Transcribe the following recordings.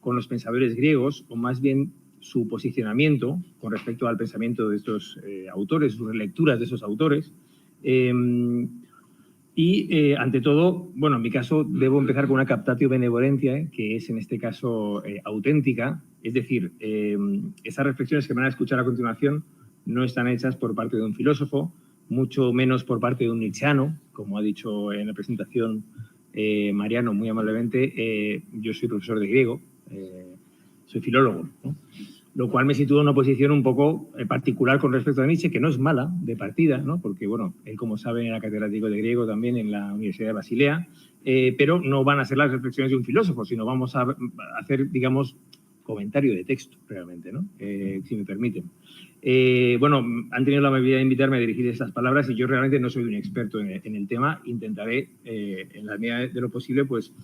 con los pensadores griegos, o más bien su posicionamiento con respecto al pensamiento de estos autores, sus relecturas de esos autores. Ante todo, bueno, en mi caso debo empezar con una captatio benevolentia, que es en este caso auténtica, es decir, esas reflexiones que van a escuchar a continuación no están hechas por parte de un filósofo, mucho menos por parte de un nietzscheano, como ha dicho en la presentación Mariano muy amablemente. Yo soy profesor de griego, soy filólogo, ¿no? Lo cual me sitúa en una posición un poco particular con respecto a Nietzsche, que no es mala de partida, ¿no? Porque, bueno, él, como saben, era catedrático de griego también en la Universidad de Basilea, pero no van a ser las reflexiones de un filósofo, sino vamos a hacer, digamos, comentario de texto, realmente, ¿no? Si me permiten. Bueno, han tenido la amabilidad de invitarme a dirigir estas palabras y yo realmente no soy un experto en el tema. Intentaré, en la medida de lo posible, pues,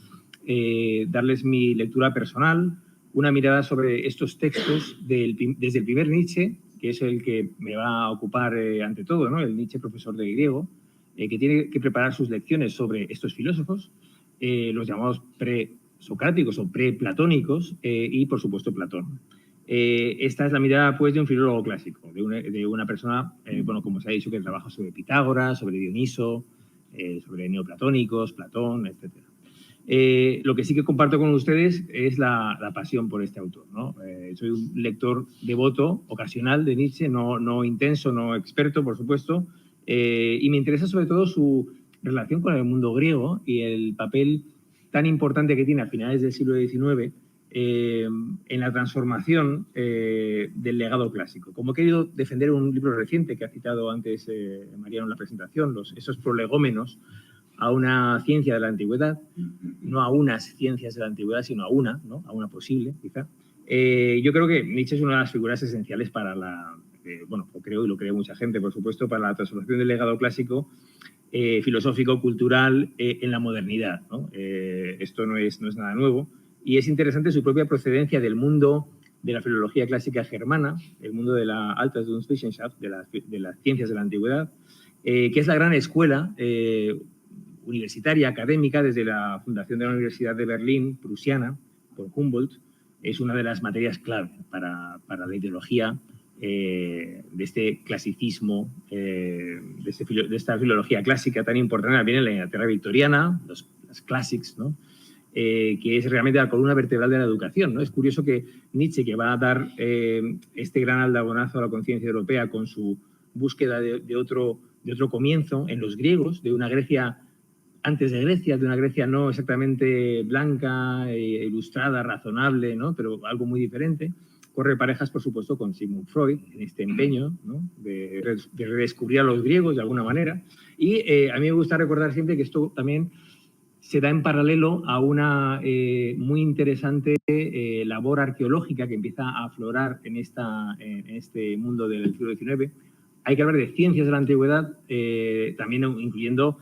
darles mi lectura personal, una mirada sobre estos textos desde el primer Nietzsche, que es el que me va a ocupar ante todo, ¿no? El Nietzsche profesor de griego, que tiene que preparar sus lecciones sobre estos filósofos, los llamados presocráticos o preplatónicos, y, por supuesto, Platón. Esta es la mirada, pues, de un filólogo clásico, de una persona, bueno, como se ha dicho, que trabaja sobre Pitágoras, sobre Dioniso, sobre neoplatónicos, Platón, etcétera. Lo que sí que comparto con ustedes es la pasión por este autor, ¿no? Soy un lector devoto, ocasional, de Nietzsche, no intenso, no experto, por supuesto, y me interesa sobre todo su relación con el mundo griego y el papel tan importante que tiene a finales del siglo XIX en la transformación del legado clásico. Como he querido defender un libro reciente que ha citado antes Mariano en la presentación, esos prolegómenos a una ciencia de la antigüedad, no a unas ciencias de la antigüedad, sino a una, ¿no? A una posible, quizá. Yo creo que Nietzsche es una de las figuras esenciales para bueno, lo creo y lo cree mucha gente, por supuesto, para la transformación del legado clásico filosófico, cultural, en la modernidad, ¿no? Esto no es nada nuevo y es interesante su propia procedencia del mundo de la filología clásica germana, el mundo de la Altungswissenschaft, de las ciencias de la antigüedad, que es la gran escuela universitaria, académica, desde la fundación de la Universidad de Berlín, prusiana, por Humboldt. Es una de las materias clave para la ideología de este clasicismo, de esta filología clásica tan importante también en la Inglaterra victoriana, las classics, ¿no? Que es realmente la columna vertebral de la educación, ¿no? Es curioso que Nietzsche, que va a dar este gran aldabonazo a la conciencia europea con su búsqueda de otro comienzo en los griegos, de una Grecia antes de Grecia, de una Grecia no exactamente blanca, ilustrada, razonable, ¿no? Pero algo muy diferente. Corre parejas, por supuesto, con Sigmund Freud, en este empeño, ¿no? de redescubrir a los griegos de alguna manera. Y a mí me gusta recordar siempre que esto también se da en paralelo a una muy interesante labor arqueológica que empieza a aflorar en este mundo del siglo XIX. Hay que hablar de ciencias de la antigüedad, también incluyendo,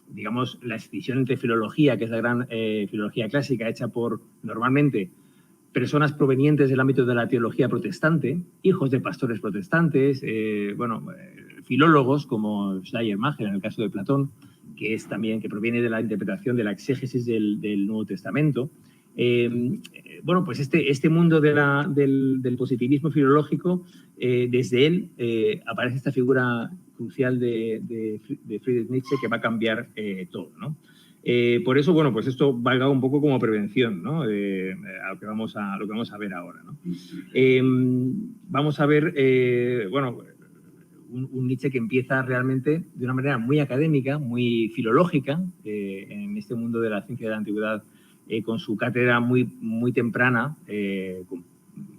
digamos, la escisión entre filología, que es la gran filología clásica, hecha por, normalmente, personas provenientes del ámbito de la teología protestante, hijos de pastores protestantes, filólogos como Schleiermacher, en el caso de Platón, que proviene de la interpretación de la exégesis del Nuevo Testamento. Bueno, pues este mundo del positivismo filológico, desde él aparece esta figura crucial de Friedrich Nietzsche que va a cambiar todo, ¿no? Por eso, bueno, pues esto valga un poco como prevención, ¿no? A lo que vamos a ver ahora, ¿no? Vamos a ver, bueno, un Nietzsche que empieza realmente de una manera muy académica, muy filológica, en este mundo de la ciencia de la antigüedad, con su cátedra muy temprana, con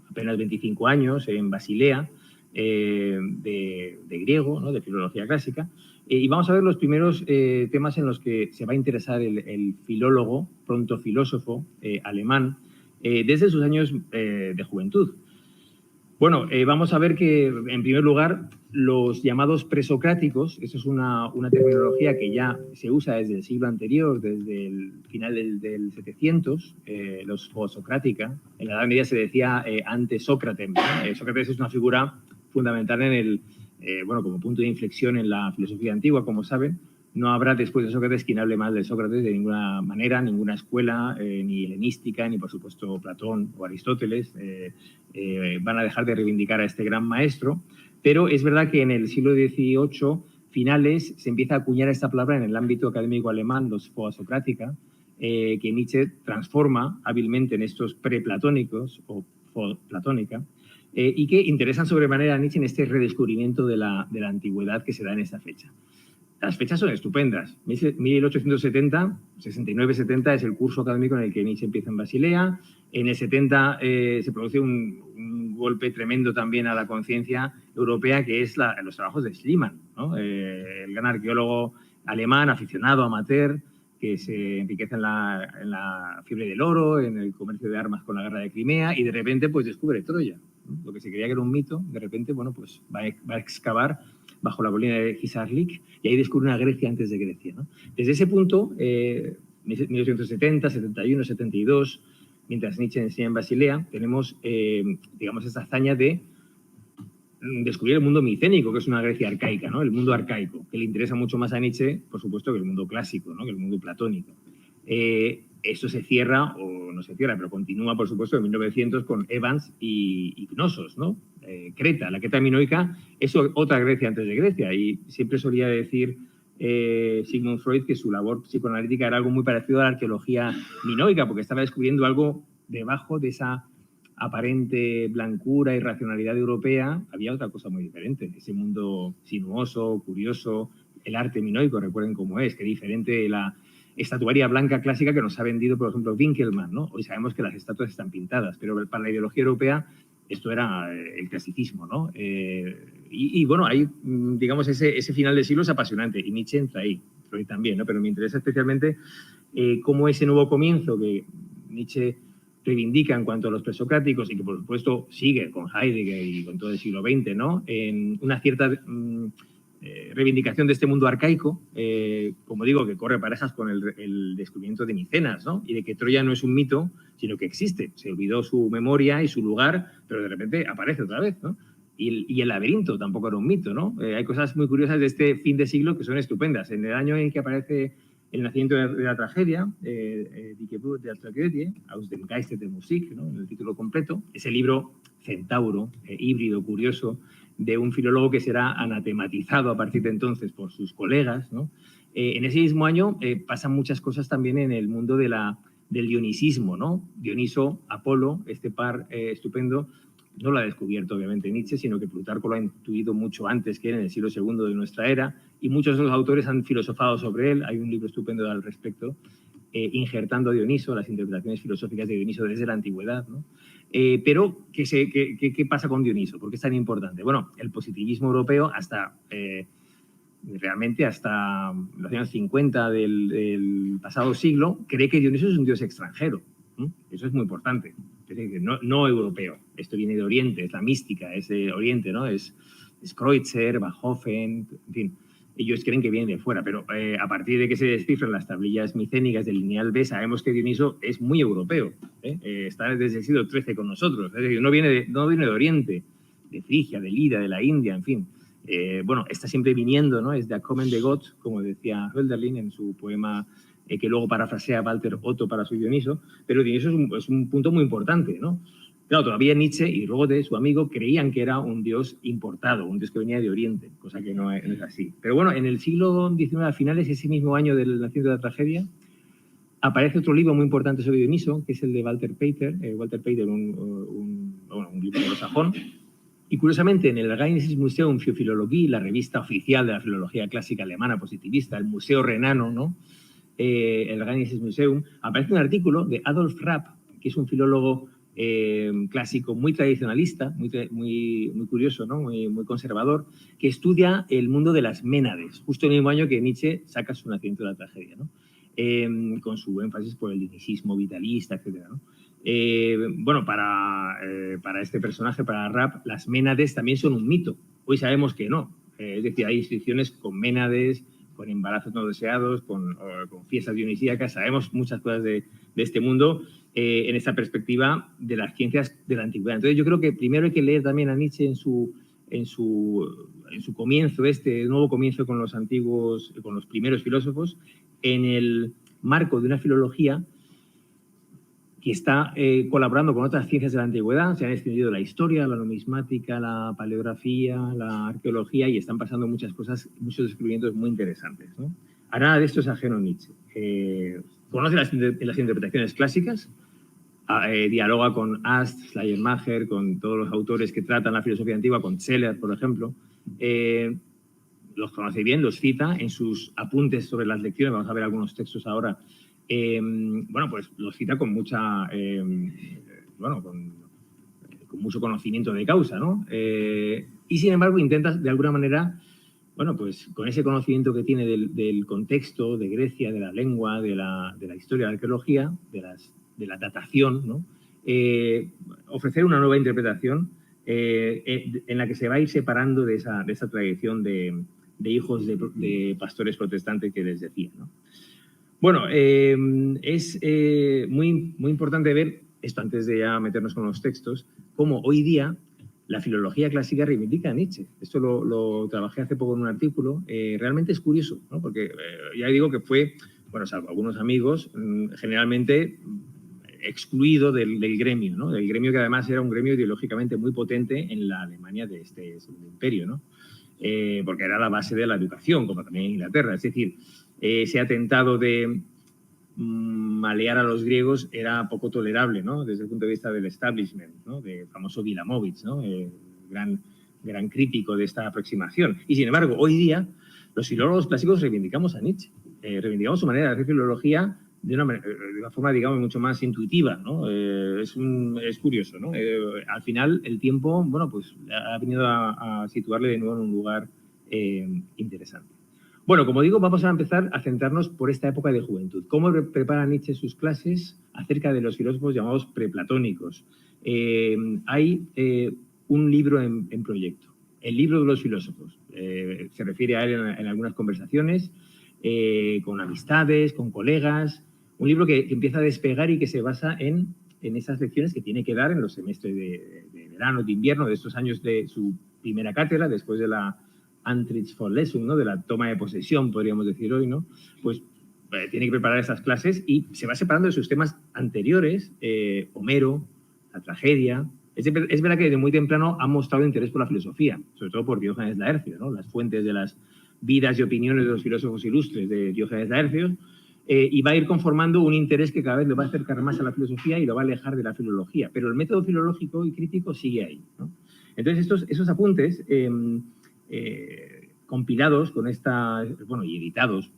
apenas 25 años, en Basilea, de griego, ¿no? De filología clásica. Y vamos a ver los primeros temas en los que se va a interesar el filólogo, pronto filósofo alemán, desde sus años de juventud. Bueno, vamos a ver que, en primer lugar, los llamados presocráticos, eso es una terminología que ya se usa desde el siglo anterior, desde el final del 700, los posocrática. En la Edad Media se decía ante Sócrates, ¿no? Sócrates es una figura fundamental bueno, como punto de inflexión en la filosofía antigua, como saben. no habrá después de Sócrates quien hable mal de Sócrates de ninguna manera, ninguna escuela, ni helenística, ni por supuesto Platón o Aristóteles van a dejar de reivindicar a este gran maestro, pero es verdad que en el siglo XVIII finales se empieza a acuñar esta palabra en el ámbito académico alemán, los Socrática, que Nietzsche transforma hábilmente en estos preplatónicos o platónica, y que interesan sobremanera a Nietzsche en este redescubrimiento de la antigüedad que se da en esta fecha. Las fechas son estupendas. 1870, 69-70 es el curso académico en el que Nietzsche empieza en Basilea. En el 70 se produce un golpe tremendo también a la conciencia europea, que es los trabajos de Schliemann, ¿no? El gran arqueólogo alemán, aficionado, amateur, que se enriquece en la fiebre del oro, en el comercio de armas con la guerra de Crimea, y de repente pues descubre Troya, ¿no? Lo que se creía que era un mito, de repente bueno, pues va a excavar bajo la colina de Hisarlik, y ahí descubre una Grecia antes de Grecia, ¿no? Desde ese punto, 1870, 71, 72, mientras Nietzsche enseña en Basilea, tenemos, digamos, esta hazaña de descubrir el mundo micénico, que es una Grecia arcaica, ¿no? El mundo arcaico, que le interesa mucho más a Nietzsche, por supuesto, que el mundo clásico, ¿no? Que el mundo platónico. Esto se cierra, o no se cierra, pero continúa, por supuesto, en 1900 con Evans y Knossos, ¿no? Creta, la Creta minoica, es otra Grecia antes de Grecia, y siempre solía decir Sigmund Freud que su labor psicoanalítica era algo muy parecido a la arqueología minoica, porque estaba descubriendo algo debajo de esa aparente blancura y racionalidad europea, había otra cosa muy diferente, ese mundo sinuoso, curioso, el arte minoico, recuerden cómo es, que diferente de la estatuaria blanca clásica que nos ha vendido, por ejemplo, Winkelmann, ¿no? Hoy sabemos que las estatuas están pintadas, pero para la ideología europea esto era el clasicismo, ¿no? Y bueno, ahí, digamos, ese final del siglo es apasionante, y Nietzsche entra ahí, Freud también, ¿no? Pero me interesa especialmente cómo ese nuevo comienzo que Nietzsche reivindica en cuanto a los presocráticos, y que por supuesto sigue con Heidegger y con todo el siglo XX, ¿no? En una cierta reivindicación de este mundo arcaico, como digo, que corre parejas con el descubrimiento de Micenas, ¿no? Y de que Troya no es un mito, sino que existe. Se olvidó su memoria y su lugar, pero de repente aparece otra vez, ¿no? Y el laberinto tampoco era un mito, ¿no? Hay cosas muy curiosas de este fin de siglo que son estupendas. En el año en que aparece el nacimiento de la tragedia, Die Geburt der Tragödie, Aus dem Geiste der Musik, ¿no? En el título completo, ese libro centauro, híbrido, curioso, de un filólogo que será anatematizado a partir de entonces por sus colegas, ¿no? En ese mismo año pasan muchas cosas también en el mundo del dionisismo, ¿no? Dioniso, Apolo, este par estupendo, no lo ha descubierto obviamente Nietzsche, sino que Plutarco lo ha intuido mucho antes que él, en el siglo II de nuestra era, y muchos de los autores han filosofado sobre él. Hay un libro estupendo al respecto, injertando a Dioniso, las interpretaciones filosóficas de Dioniso desde la antigüedad, ¿no? Pero, ¿qué pasa con Dioniso? ¿Por qué es tan importante? Bueno, el positivismo europeo realmente hasta los años 50 del pasado siglo cree que Dioniso es un dios extranjero. Eso es muy importante. Es decir, no europeo. Esto viene de Oriente, es la mística, es de Oriente, ¿no? Es Kreutzer, Bachofen, en fin. Ellos creen que viene de fuera, pero a partir de que se descifran las tablillas micénicas del lineal B, sabemos que Dioniso es muy europeo. Está desde el siglo XIII con nosotros. Es decir, no viene de Oriente, de Frigia, de Lida, de la India, en fin. Bueno, está siempre viniendo, ¿no? Es der kommende Gott, como decía Hölderlin en su poema que luego parafrasea Walter Otto para su Dioniso, pero Dioniso es un punto muy importante, ¿no? Claro, todavía Nietzsche y Rode, su amigo, creían que era un dios importado, un dios que venía de Oriente, cosa que no es así. Pero bueno, en el siglo XIX, a finales, ese mismo año del nacimiento de la tragedia, aparece otro libro muy importante sobre Dioniso, que es el de Walter Pater, un libro anglosajón. Y curiosamente, en el Rheinisches Museum für Philologie, la revista oficial de la filología clásica alemana positivista, el Museo Renano, ¿no? El Rheinisches Museum, aparece un artículo de Adolf Rapp, que es un filólogo clásico muy tradicionalista, muy curioso, ¿no? muy conservador, que estudia el mundo de las ménades, justo en el mismo año que Nietzsche saca su nacimiento de la tragedia, ¿no? Con su énfasis por el dinicismo vitalista, etc., ¿no? Bueno, para este personaje, para Rapp, las ménades también son un mito. Hoy sabemos que no. Es decir, hay inscripciones con ménades, con embarazos no deseados, con fiestas dionisíacas. Sabemos muchas cosas de este mundo en esta perspectiva de las ciencias de la antigüedad. Entonces, yo creo que primero hay que leer también a Nietzsche en su en su comienzo, este nuevo comienzo con los antiguos, con los primeros filósofos, en el marco de una filología que está colaborando con otras ciencias de la antigüedad. Se han extendido la historia, la numismática, la paleografía, la arqueología, y están pasando muchas cosas, muchos descubrimientos muy interesantes, ¿no? A nada de esto es ajeno Nietzsche. Conoce las interpretaciones clásicas, dialoga con Ast, Schleiermacher, con todos los autores que tratan la filosofía antigua, con Scheler, por ejemplo. Los conoce bien, los cita en sus apuntes sobre las lecciones. Vamos a ver algunos textos ahora. Bueno, pues los cita con mucha, bueno, con mucho conocimiento de causa, ¿no? Y sin embargo intenta de alguna manera, bueno, pues con ese conocimiento que tiene del contexto de Grecia, de la lengua, de la historia, de la arqueología, de la datación, ¿no? Ofrecer una nueva interpretación en la que se va a ir separando de esa tradición de hijos de pastores protestantes que les decía, ¿no? Bueno, es muy importante ver esto, antes de ya meternos con los textos, cómo hoy día la filología clásica reivindica a Nietzsche. Esto lo trabajé hace poco en un artículo. Realmente es curioso, ¿no? Porque ya digo que fue, bueno, salvo algunos amigos, generalmente excluido del gremio, ¿no? Del gremio que además era un gremio ideológicamente muy potente en la Alemania de este Segundo Imperio, ¿no? Porque era la base de la educación, como también en Inglaterra. Es decir, ese atentado de malear a los griegos era poco tolerable, ¿no? Desde el punto de vista del establishment, ¿no? Del famoso Wilamowitz, ¿no? Gran crítico de esta aproximación. Y sin embargo, hoy día los filólogos clásicos reivindicamos a Nietzsche, reivindicamos su manera de hacer filología de una forma, digamos, mucho más intuitiva, ¿no? Es curioso, ¿no? Al final, el tiempo, bueno, pues ha venido a situarle de nuevo en un lugar interesante. Bueno, como digo, vamos a empezar a centrarnos por esta época de juventud. ¿Cómo prepara Nietzsche sus clases acerca de los filósofos llamados preplatónicos? Hay un libro en proyecto, el libro de los filósofos. Se refiere a él en algunas conversaciones, con amistades, con colegas. Un libro que empieza a despegar y que se basa en esas lecciones que tiene que dar en los semestres de verano, de invierno, de estos años de su primera cátedra, después de la Antrittsvorlesung, ¿no? De la toma de posesión, podríamos decir hoy, ¿no? Pues tiene que preparar esas clases y se va separando de sus temas anteriores, Homero, la tragedia. Es verdad que desde muy temprano ha mostrado interés por la filosofía, sobre todo por Diógenes Laercio, ¿no? Las fuentes de las vidas y opiniones de los filósofos ilustres de Diógenes Laercio, y va a ir conformando un interés que cada vez lo va a acercar más a la filosofía y lo va a alejar de la filología. Pero el método filológico y crítico sigue ahí, ¿no? Entonces, esos apuntes compilados con bueno, y editados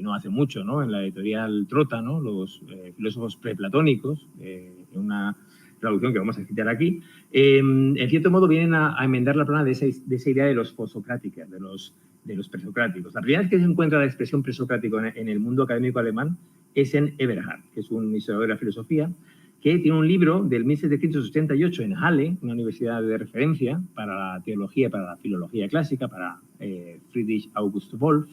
no hace mucho, ¿no? En la editorial Trota, ¿no? Los filósofos preplatónicos, en una traducción que vamos a citar aquí, en cierto modo vienen a enmendar la plana de esa idea de los posocráticos, de los presocráticos. La primera vez que se encuentra la expresión presocrático en el mundo académico alemán es en Eberhard, que es un historiador de la filosofía, que tiene un libro del 1788 en Halle, una universidad de referencia para la teología y para la filología clásica, para Friedrich August Wolff,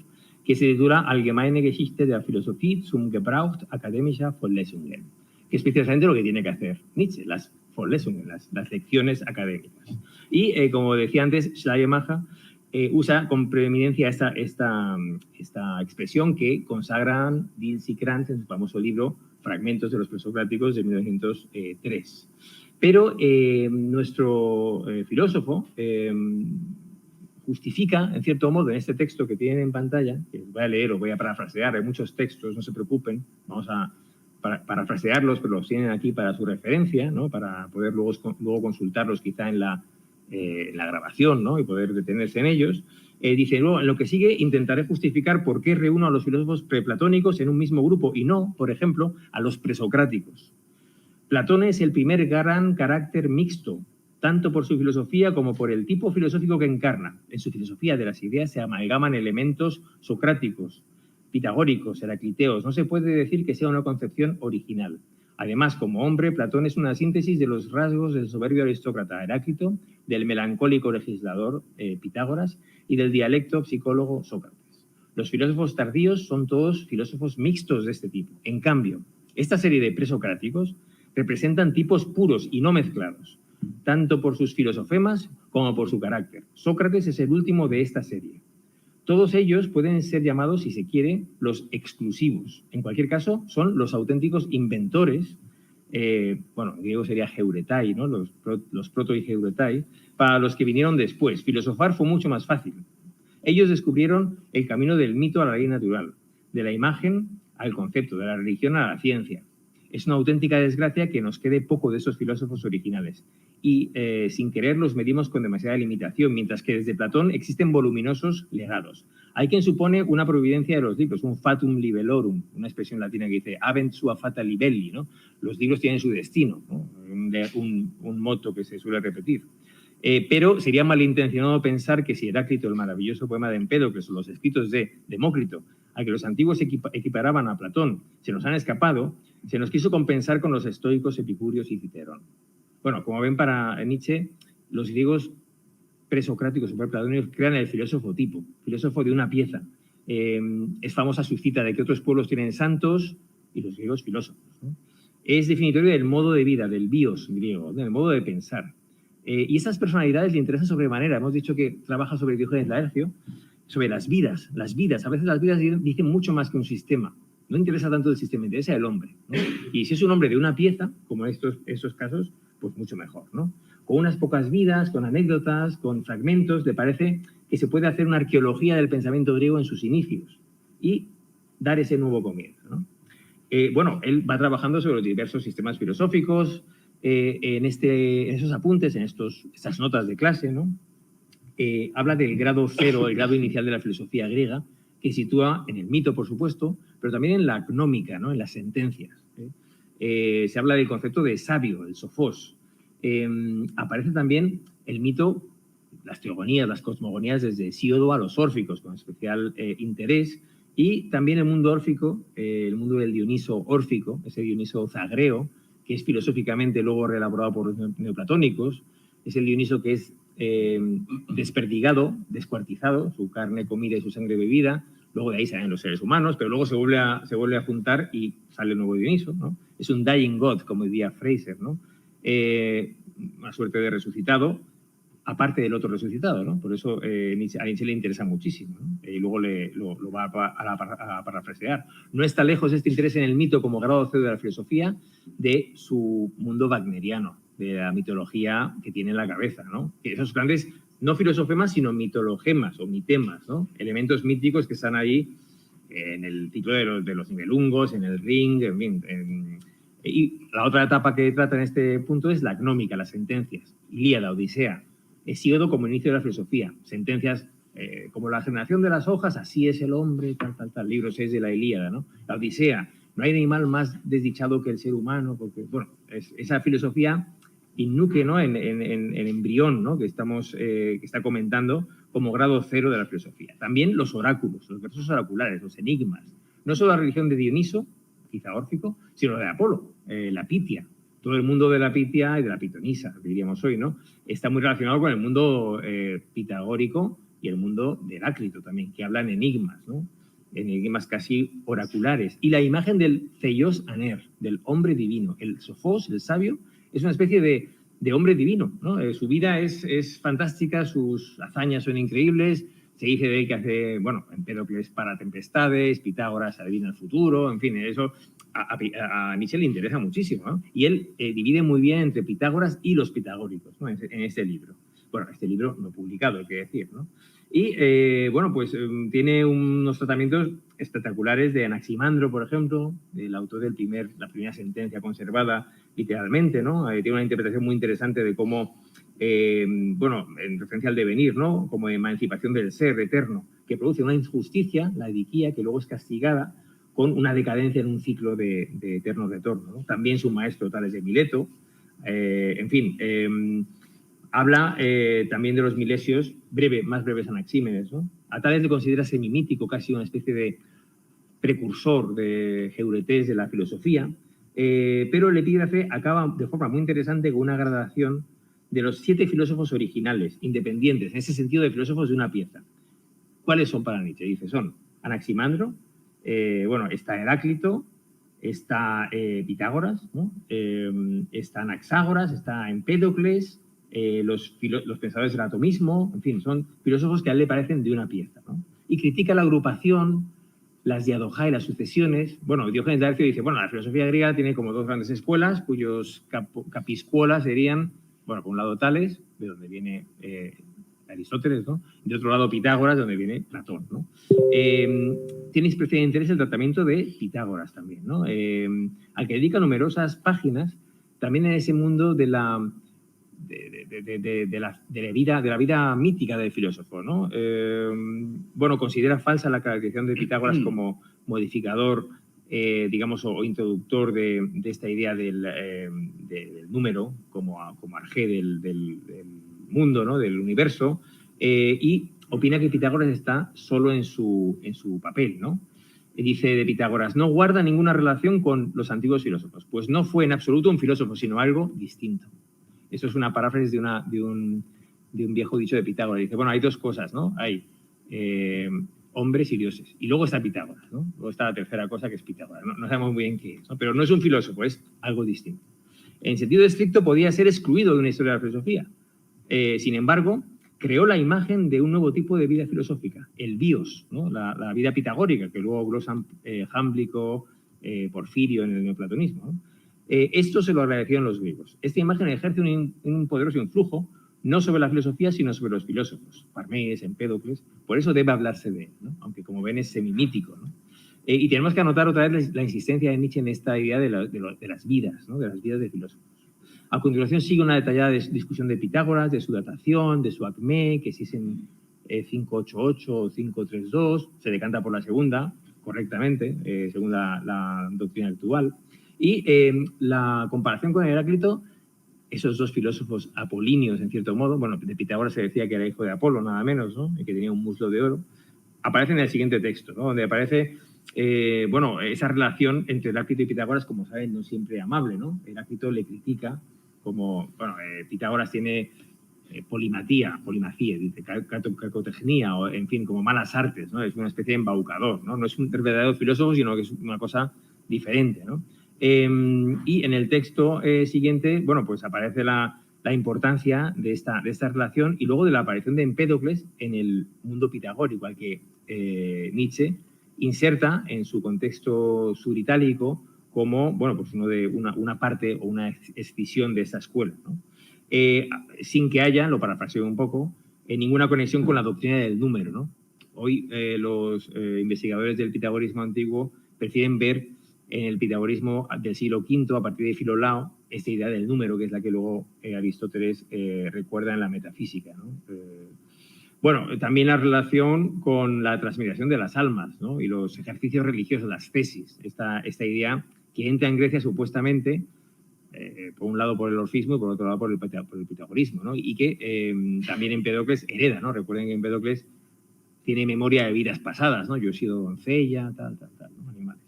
que se titula Allgemeine Geschichte der Philosophie zum Gebrauch akademischer Vorlesungen, que es precisamente lo que tiene que hacer Nietzsche, las Vorlesungen, las lecciones académicas. Y, como decía antes, Schleiermacher usa con preeminencia esta expresión que consagran Diels y Krantz en su famoso libro Fragmentos de los presocráticos de 1903. Pero nuestro filósofo justifica, en cierto modo, en este texto que tienen en pantalla, que voy a leer o voy a parafrasear, hay muchos textos, no se preocupen, vamos a parafrasearlos, pero los tienen aquí para su referencia, ¿no? Para poder luego consultarlos quizá en la grabación, ¿no? Y poder detenerse en ellos. Dice, luego, en lo que sigue intentaré justificar por qué reúno a los filósofos preplatónicos en un mismo grupo y no, por ejemplo, a los presocráticos. Platón es el primer gran carácter mixto, tanto por su filosofía como por el tipo filosófico que encarna. En su filosofía de las ideas se amalgaman elementos socráticos, pitagóricos, heracliteos. No se puede decir que sea una concepción original. Además, como hombre, Platón es una síntesis de los rasgos del soberbio aristócrata Heráclito, del melancólico legislador Pitágoras y del dialecto psicólogo Sócrates. Los filósofos tardíos son todos filósofos mixtos de este tipo. En cambio, esta serie de presocráticos representan tipos puros y no mezclados. tanto por sus filosofemas como por su carácter. Sócrates es el último de esta serie. Todos ellos pueden ser llamados, si se quiere, los exclusivos. En cualquier caso, son los auténticos inventores, bueno, en griego sería heuretai, ¿no? Los proto y heuretai, para los que vinieron después. Filosofar fue mucho más fácil. Ellos descubrieron el camino del mito a la ley natural, de la imagen al concepto, de la religión a la ciencia. Es una auténtica desgracia que nos quede poco de esos filósofos originales y sin querer los medimos con demasiada limitación, mientras que desde Platón existen voluminosos legados. Hay quien supone una providencia de los libros, un fatum libelorum, una expresión latina que dice habent sua fata libelli, ¿no? Los libros tienen su destino, ¿no? Un motto que se suele repetir. Pero sería malintencionado pensar que si Heráclito, el maravilloso poema de Empédocles o los escritos de Demócrito, a que los antiguos equiparaban a Platón, se nos han escapado, se nos quiso compensar con los estoicos, epicúreos y Cicerón. Bueno, como ven, para Nietzsche, los griegos presocráticos o preplatónicos crean el filósofo tipo, filósofo de una pieza. Es famosa su cita de que otros pueblos tienen santos y los griegos filósofos, ¿no? Es definitorio del modo de vida, del bios griego, del modo de pensar. Y esas personalidades le interesan sobremanera. Hemos dicho que trabaja sobre Diógenes Laercio, sobre las vidas. Las vidas, a veces las vidas dicen mucho más que un sistema. No interesa tanto el sistema, interesa el hombre, ¿no? Y si es un hombre de una pieza, como estos casos, pues mucho mejor, ¿no? Con unas pocas vidas, con anécdotas, con fragmentos, le parece que se puede hacer una arqueología del pensamiento griego en sus inicios y dar ese nuevo comienzo, ¿no? Bueno, él va trabajando sobre los diversos sistemas filosóficos, en esos apuntes, en estas notas de clase, ¿no? Habla del grado cero, el grado inicial de la filosofía griega, que sitúa en el mito, por supuesto, pero también en la gnómica, ¿no? En las sentencias. Se habla del concepto de sabio, el sofos. Aparece también el mito, las teogonías, las cosmogonías, desde Hesíodo a los órficos, con especial interés, y también el mundo órfico, el mundo del Dioniso órfico, ese Dioniso zagreo, que es filosóficamente luego reelaborado por los neoplatónicos, es el Dioniso que es desperdigado, descuartizado, su carne comida y su sangre bebida, luego de ahí salen los seres humanos, pero luego se vuelve a juntar y sale el nuevo Dioniso, ¿no? Es un dying god, como diría Fraser, ¿no? Una suerte de resucitado, aparte del otro resucitado, ¿no? Por eso a Nietzsche le interesa muchísimo, ¿no? Y luego lo va a parafrasear. No está lejos este interés en el mito como grado cero de la filosofía de su mundo wagneriano, de la mitología que tiene en la cabeza, ¿no? Esos grandes, no filosofemas, sino mitologemas o mitemas, ¿no? Elementos míticos que están ahí en el ciclo de los nivelungos, en el ring, en fin. Y la otra etapa que trata en este punto es la gnómica, las sentencias, Ilíada, Odisea, Hesíodo como inicio de la filosofía, sentencias como la generación de las hojas, así es el hombre, tal, libro 6 de la Ilíada, ¿no? La Odisea, no hay animal más desdichado que el ser humano, porque, bueno, esa filosofía innuque, ¿no? En embrión, ¿no? Que está comentando como grado cero de la filosofía. También los oráculos, los versos oraculares, los enigmas. No solo la religión de Dioniso, quizá órfico, sino de Apolo, la Pitia. Todo el mundo de la Pitia y de la Pitonisa, diríamos hoy, ¿no? Está muy relacionado con el mundo pitagórico y el mundo de Heráclito también, que hablan enigmas, ¿no? Enigmas casi oraculares. Y la imagen del Theios Aner, del hombre divino, el Sofos, el sabio, es una especie de hombre divino, ¿no? Su vida es fantástica, sus hazañas son increíbles. Se dice de él que hace, bueno, Empédocles para tempestades, Pitágoras adivina el futuro, en fin, eso a Nietzsche le interesa muchísimo, ¿no? Y él divide muy bien entre Pitágoras y los pitagóricos, ¿no? En este libro. Bueno, este libro no publicado, hay que decir, ¿no? Y, bueno, pues tiene unos tratamientos espectaculares de Anaximandro, por ejemplo, el autor de la primera sentencia conservada literalmente, ¿no? Tiene una interpretación muy interesante de cómo, bueno, en referencia al devenir, ¿no? Como emancipación del ser eterno, que produce una injusticia, la ediquía, que luego es castigada con una decadencia en un ciclo de eterno retorno, ¿no? También su maestro Tales de Mileto, en fin, habla también de los milesios, más breves Anaxímenes, ¿no? A Tales le considera semimítico, casi una especie de precursor de Heuretés de la filosofía, pero el epígrafe acaba de forma muy interesante con una gradación de los 7 filósofos originales, independientes, en ese sentido de filósofos de una pieza. ¿Cuáles son para Nietzsche? Dice, son Anaximandro, bueno, está Heráclito, está Pitágoras, ¿no? Está Anaxágoras, está Empédocles, los pensadores del atomismo, en fin, son filósofos que a él le parecen de una pieza, ¿no? Y critica la agrupación, las diadoja y las sucesiones. Bueno, Diógenes Laercio dice, bueno, la filosofía griega tiene como dos grandes escuelas, cuyos capiscuolas serían, bueno, por un lado Tales, de donde viene Aristóteles, ¿no? De otro lado Pitágoras, de donde viene Platón, ¿no? Tiene especial interés el tratamiento de Pitágoras también, ¿no? Al que dedica numerosas páginas, también en ese mundo de la vida mítica del filósofo, ¿no? Bueno, considera falsa la caracterización de Pitágoras como modificador, digamos, o introductor de esta idea del número como arjé del mundo, ¿no? Del universo, y opina que Pitágoras está solo en su papel, ¿no? Dice de Pitágoras, no guarda ninguna relación con los antiguos filósofos, pues no fue en absoluto un filósofo, sino algo distinto. Eso es una paráfrasis de un viejo dicho de Pitágoras. Dice, bueno, hay dos cosas, ¿no? Hay hombres y dioses. Y luego está Pitágoras, ¿no? Luego está la tercera cosa, que es Pitágoras. No sabemos muy bien qué es, ¿no? Pero no es un filósofo, es algo distinto. En sentido estricto, podía ser excluido de una historia de la filosofía. Sin embargo, creó la imagen de un nuevo tipo de vida filosófica, el bios, ¿no? La vida pitagórica, que luego glosan Jámblico, Porfirio en el neoplatonismo, ¿no? Esto se lo agradecieron los griegos. Esta imagen ejerce un poderoso influjo, no sobre la filosofía, sino sobre los filósofos, Parménides, Empédocles. Por eso debe hablarse de él, ¿no? Aunque, como ven, es semimítico, ¿no? Y tenemos que anotar otra vez la insistencia de Nietzsche en esta idea de las vidas, ¿no? De las vidas de filósofos. A continuación sigue una detallada discusión de Pitágoras, de su datación, de su acmé, que si es en 588 o 532, se decanta por la segunda, correctamente, según la doctrina actual. Y la comparación con Heráclito, esos dos filósofos apolíneos, en cierto modo, bueno, de Pitágoras se decía que era hijo de Apolo, nada menos, ¿no? Y que tenía un muslo de oro, aparece en el siguiente texto, ¿no? Donde aparece, bueno, esa relación entre Heráclito y Pitágoras, como saben, no siempre amable, ¿no? Heráclito le critica como, bueno, Pitágoras tiene polimacía, dice, cacotecnia, o en fin, como malas artes, ¿no? Es una especie de embaucador, ¿no? No es un verdadero filósofo, sino que es una cosa diferente, ¿no? Y en el texto siguiente, bueno, pues aparece la importancia de esta relación y luego de la aparición de Empédocles en el mundo pitagórico, al que Nietzsche inserta en su contexto suritálico como, bueno, pues una parte o una escisión de esta escuela, ¿no? Sin que haya, lo parafraseo un poco, ninguna conexión con la doctrina del número, ¿no? Hoy los investigadores del pitagorismo antiguo prefieren ver en el pitagorismo del siglo V, a partir de Filolao, esta idea del número, que es la que luego Aristóteles recuerda en la metafísica, ¿no? Bueno, también la relación con la transmigración de las almas, ¿no? Y los ejercicios religiosos, las tesis, esta idea que entra en Grecia supuestamente, por un lado por el orfismo y por otro lado por el pitagorismo, ¿no? Y que también Empédocles hereda, ¿no? Recuerden que Empédocles tiene memoria de vidas pasadas, ¿no? Yo he sido doncella, tal, ¿no? Animales.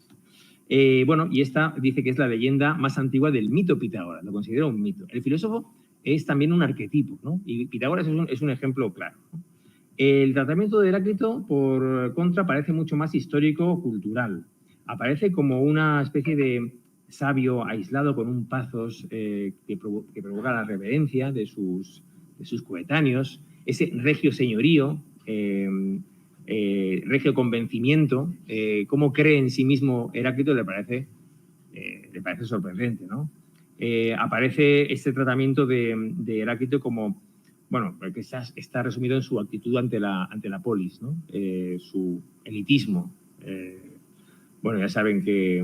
Bueno, y esta dice que es la leyenda más antigua del mito Pitágoras, lo considera un mito. El filósofo es también un arquetipo, ¿no? Y Pitágoras es un ejemplo claro, ¿no? El tratamiento de Heráclito, por contra, parece mucho más histórico-cultural. Aparece como una especie de sabio aislado con un pathos que provoca la reverencia de sus coetáneos, ese regio señorío, regio convencimiento, cómo cree en sí mismo Heráclito le parece sorprendente, ¿no? Aparece este tratamiento de Heráclito como, bueno, que está resumido en su actitud ante la polis, ¿no? Su elitismo. Bueno, ya saben que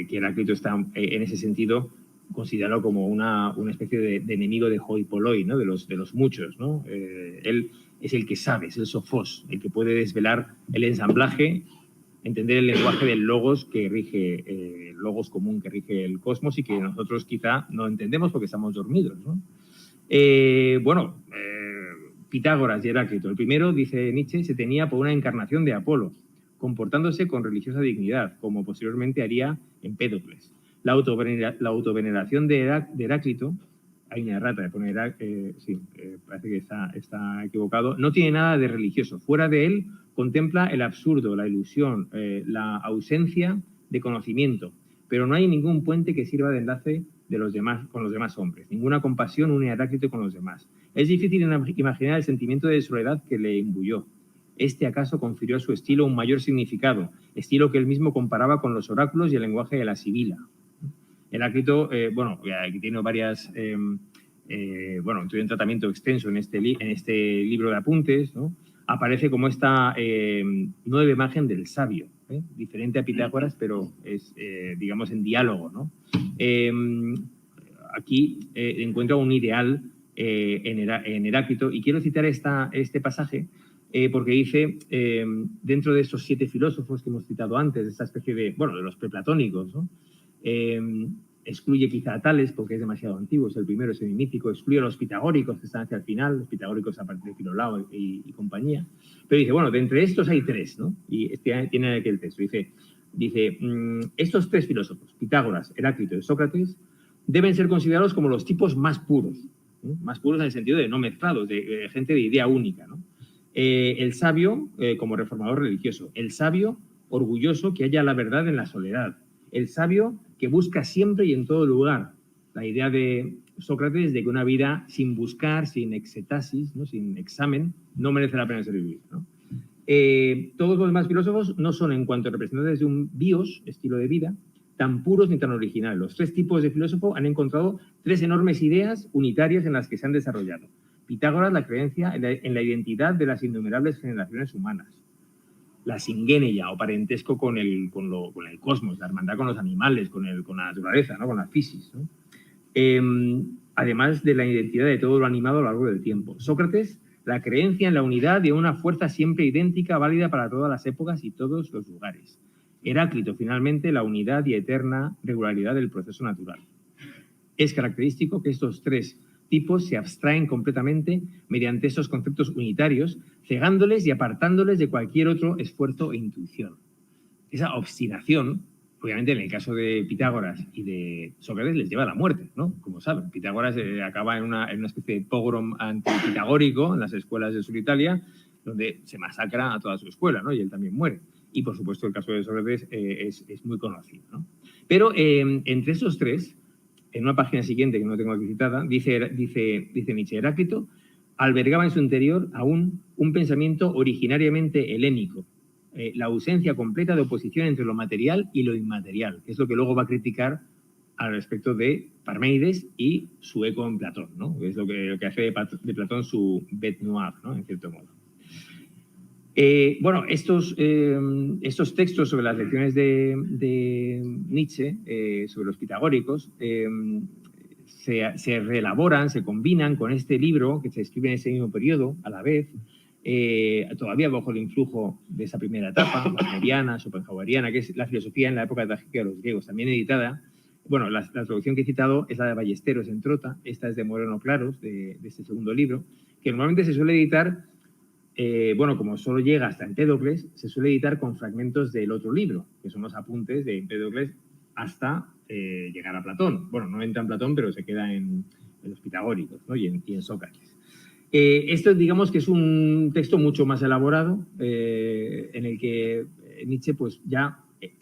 Heráclito está en ese sentido considerado como una especie de enemigo de hoi polloi, ¿no? de los muchos, ¿no? Él es el que sabe, es el sofos, el que puede desvelar el ensamblaje, entender el lenguaje del logos que rige, el logos común que rige el cosmos y que nosotros quizá no entendemos porque estamos dormidos, ¿no? Pitágoras y Heráclito. El primero, dice Nietzsche, se tenía por una encarnación de Apolo, comportándose con religiosa dignidad, como posteriormente haría Empédocles. La autoveneración de Heráclito, hay una errata de poner parece que está equivocado, no tiene nada de religioso. Fuera de él contempla el absurdo, la ilusión, la ausencia de conocimiento. pero no hay ningún puente que sirva de enlace de los demás, con los demás hombres, ninguna compasión une a Heráclito con los demás. Es difícil imaginar el sentimiento de soledad que le imbuyó. Este acaso confirió a su estilo un mayor significado, estilo que él mismo comparaba con los oráculos y el lenguaje de la sibila. Heráclito, bueno, aquí tiene varias, bueno, tuve un tratamiento extenso en este libro de apuntes, ¿no? Aparece como esta nueva imagen del sabio, diferente a Pitágoras, pero es, digamos, en diálogo, ¿no? Aquí encuentra un ideal en Heráclito, y quiero citar este pasaje porque dice, dentro de esos 7 filósofos que hemos citado antes, de esta especie de, bueno, de los preplatónicos, ¿no? Excluye quizá a Tales porque es demasiado antiguo, es el primero, es semimítico, excluye a los pitagóricos que están hacia el final, los pitagóricos a partir de Filolao y compañía, pero dice, bueno, de entre estos hay 3, ¿no? Y tiene aquí el texto, dice estos 3 filósofos, Pitágoras, Heráclito y Sócrates, deben ser considerados como los tipos más puros, ¿no? Más puros en el sentido de no mezclados, de gente de idea única, ¿no? El sabio como reformador religioso, el sabio orgulloso que halla la verdad en la soledad, el sabio que busca siempre y en todo lugar. La idea de Sócrates de que una vida sin buscar, sin exetasis, ¿no? Sin examen, no merece la pena ser vivida, ¿no? Todos los demás filósofos no son, en cuanto a representantes de un bios, estilo de vida, tan puros ni tan originales. Los 3 tipos de filósofo han encontrado 3 enormes ideas unitarias en las que se han desarrollado. Pitágoras, la creencia en la identidad de las innumerables generaciones humanas. La singéneia o parentesco con el cosmos, la hermandad con los animales, con la naturaleza, ¿no? Con la fisis, ¿no? Además de la identidad de todo lo animado a lo largo del tiempo. Sócrates, la creencia en la unidad de una fuerza siempre idéntica, válida para todas las épocas y todos los lugares. Heráclito, finalmente, la unidad y eterna regularidad del proceso natural. Es característico que estos 3 tipos se abstraen completamente mediante esos conceptos unitarios, cegándoles y apartándoles de cualquier otro esfuerzo e intuición. Esa obstinación, obviamente en el caso de Pitágoras y de Sócrates, les lleva a la muerte, ¿no? Como saben, Pitágoras acaba en una especie de pogrom antipitagórico en las escuelas del sur de Italia, donde se masacra a toda su escuela, ¿no? Y él también muere. Y, por supuesto, el caso de Sócrates es muy conocido, ¿no? Pero entre esos 3, en una página siguiente, que no tengo aquí citada, dice Nietzsche, Heráclito albergaba en su interior aún un pensamiento originariamente helénico, la ausencia completa de oposición entre lo material y lo inmaterial, que es lo que luego va a criticar al respecto de Parménides y su eco en Platón, ¿no? Que es lo que hace de Platón su bête noire, ¿no? En cierto modo. Bueno, estos textos sobre las lecciones de Nietzsche, sobre los pitagóricos, se reelaboran, se combinan con este libro que se escribe en ese mismo periodo, a la vez, todavía bajo el influjo de esa primera etapa, wagneriana, schopenhaueriana, que es la filosofía en la época trágica de los griegos, también editada. Bueno, la traducción que he citado es la de Ballesteros en Trota, esta es de Moreno Claros, de este segundo libro, que normalmente se suele editar, bueno, como solo llega hasta Empédocles, se suele editar con fragmentos del otro libro, que son los apuntes de Empédocles hasta llegar a Platón. Bueno, no entra en Platón, pero se queda en los pitagóricos, ¿no? y en Sócrates. Esto, digamos, que es un texto mucho más elaborado, en el que Nietzsche pues, ya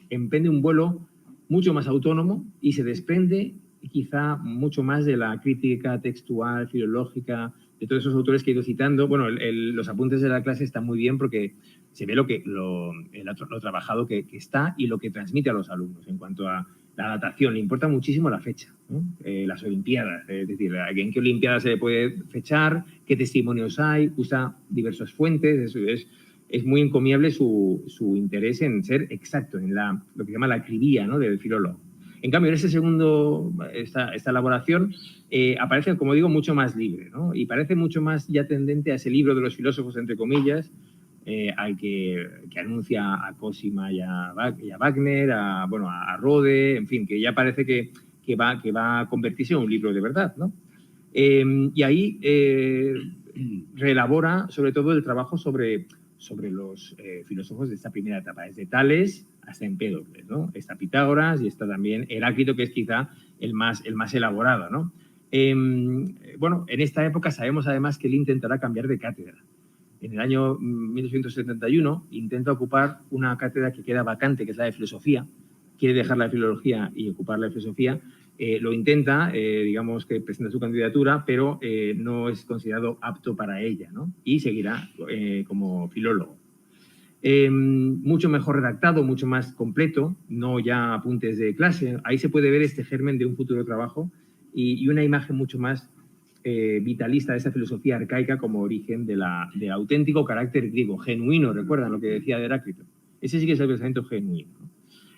emprende un vuelo mucho más autónomo y se desprende quizá mucho más de la crítica textual, filológica, de todos esos autores que he ido citando. Bueno, los apuntes de la clase están muy bien porque se ve lo trabajado que está y lo que transmite a los alumnos en cuanto a la datación. Le importa muchísimo la fecha, ¿no? Las Olimpiadas, es decir, en qué Olimpiadas se puede fechar, qué testimonios hay, usa diversas fuentes, es muy encomiable su interés en ser exacto, en lo que se llama la acribía, ¿no? Del filólogo. En cambio, en esta elaboración aparece, como digo, mucho más libre, ¿no? Y parece mucho más ya tendente a ese libro de los filósofos, entre comillas, al que anuncia a Cosima y a Wagner, a Rode, en fin, que ya parece que va a convertirse en un libro de verdad, ¿no? Y ahí reelabora sobre todo el trabajo sobre los filósofos de esta primera etapa, desde Tales hasta Empédocles, ¿no? Está Pitágoras y está también Heráclito, que es quizá el más elaborado, ¿no? Bueno, en esta época sabemos además que él intentará cambiar de cátedra. En el año 1871 intenta ocupar una cátedra que queda vacante, que es la de filosofía, quiere dejar la filología y ocupar la filosofía, lo intenta, digamos que presenta su candidatura, pero no es considerado apto para ella, ¿no? Y seguirá como filólogo. Mucho mejor redactado, mucho más completo, no ya apuntes de clase. Ahí se puede ver este germen de un futuro trabajo y una imagen mucho más vitalista de esa filosofía arcaica como origen del auténtico carácter griego, genuino, recuerdan lo que decía de Heráclito. Ese sí que es el pensamiento genuino.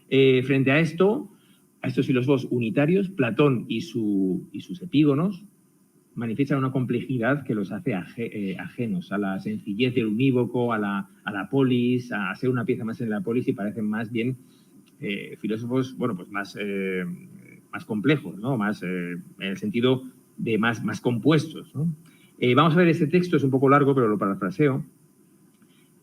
Frente a estos filósofos unitarios, Platón y sus epígonos manifiestan una complejidad que los hace ajenos a la sencillez del unívoco, a la polis, a ser una pieza más en la polis, y parecen más bien filósofos, bueno, pues más complejos, ¿no? Más en el sentido de más compuestos, ¿no? Vamos a ver este texto, es un poco largo, pero lo parafraseo,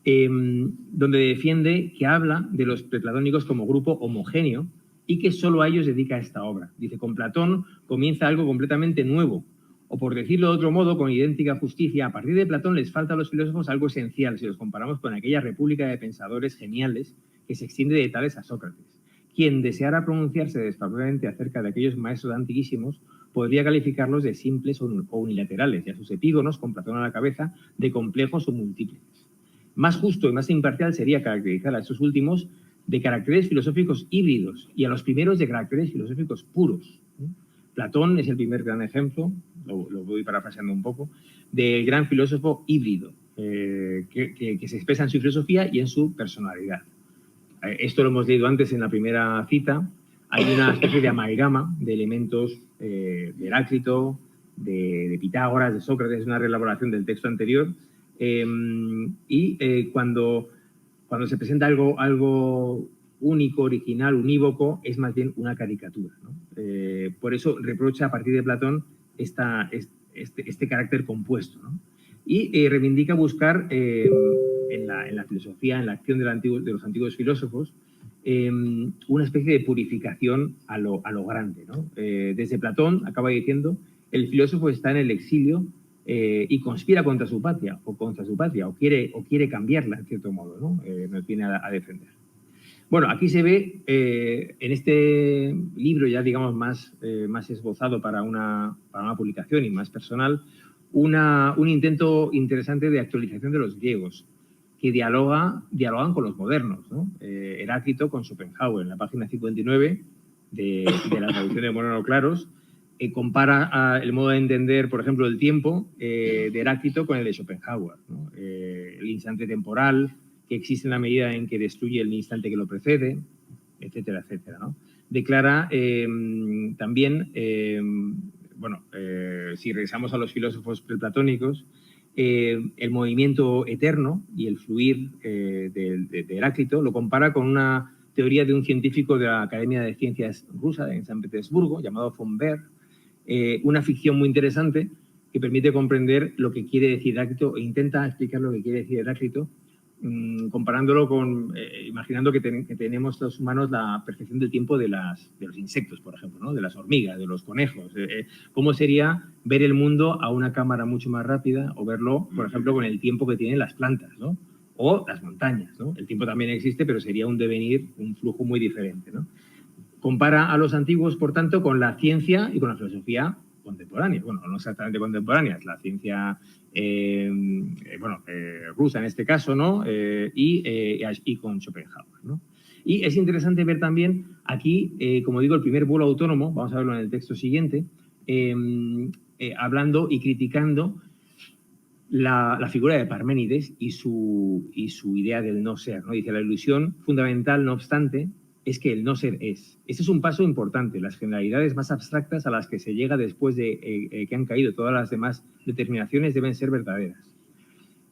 donde defiende que habla de los preplatónicos como grupo homogéneo y que solo a ellos dedica esta obra. Dice, con Platón comienza algo completamente nuevo, o por decirlo de otro modo, con idéntica justicia, a partir de Platón les falta a los filósofos algo esencial si los comparamos con aquella república de pensadores geniales que se extiende de Tales a Sócrates. Quien deseara pronunciarse desfavorablemente acerca de aquellos maestros antiquísimos podría calificarlos de simples o unilaterales, y a sus epígonos, con Platón a la cabeza, de complejos o múltiples. Más justo y más imparcial sería caracterizar a estos últimos de caracteres filosóficos híbridos y a los primeros de caracteres filosóficos puros. Platón es el primer gran ejemplo, lo voy parafraseando un poco, del gran filósofo híbrido, que se expresa en su filosofía y en su personalidad. Esto lo hemos leído antes en la primera cita. Hay una especie de amalgama de elementos de Heráclito, de Pitágoras, de Sócrates, una reelaboración del texto anterior. Cuando se presenta algo único, original, unívoco, es más bien una caricatura, ¿no? Por eso reprocha a partir de Platón este carácter compuesto, ¿no? Y reivindica buscar en la filosofía, en la acción de los antiguos filósofos, una especie de purificación a lo grande, ¿no? Desde Platón, acaba diciendo, el filósofo está en el exilio y conspira contra su patria, o quiere cambiarla, en cierto modo, ¿no? Nos viene a defender. Bueno, aquí se ve, en este libro ya, digamos, más esbozado para una publicación y más personal, un intento interesante de actualización de los griegos, que dialogan con los modernos, ¿no? Heráclito con Schopenhauer, en la página 59 de la traducción de Moreno Claros, compara el modo de entender, por ejemplo, el tiempo de Heráclito con el de Schopenhauer, ¿no? El instante temporal que existe en la medida en que destruye el instante que lo precede, etcétera, etcétera, ¿no? Declara también, si regresamos a los filósofos preplatónicos, el movimiento eterno y el fluir de Heráclito lo compara con una teoría de un científico de la Academia de Ciencias rusa en San Petersburgo, llamado von Baer, una ficción muy interesante que permite comprender lo que quiere decir Heráclito e intenta explicar lo que quiere decir Heráclito, comparándolo con, imaginando que tenemos los humanos la percepción del tiempo de los insectos, por ejemplo, ¿no? De las hormigas, de los conejos. ¿Cómo sería ver el mundo a una cámara mucho más rápida o verlo, por ejemplo, con el tiempo que tienen las plantas, ¿no? O las montañas, ¿no? El tiempo también existe, pero sería un devenir, un flujo muy diferente, ¿no? Compara a los antiguos, por tanto, con la ciencia y con la filosofía contemporánea. Bueno, no exactamente contemporáneas, la ciencia rusa en este caso, ¿no? Y con Schopenhauer, ¿no? Y es interesante ver también aquí, como digo, el primer vuelo autónomo, vamos a verlo en el texto siguiente, hablando y criticando la figura de Parménides y su idea del no ser, ¿no? Dice, la ilusión fundamental, no obstante, es que el no ser es. Este es un paso importante. Las generalidades más abstractas a las que se llega después de que han caído todas las demás determinaciones deben ser verdaderas.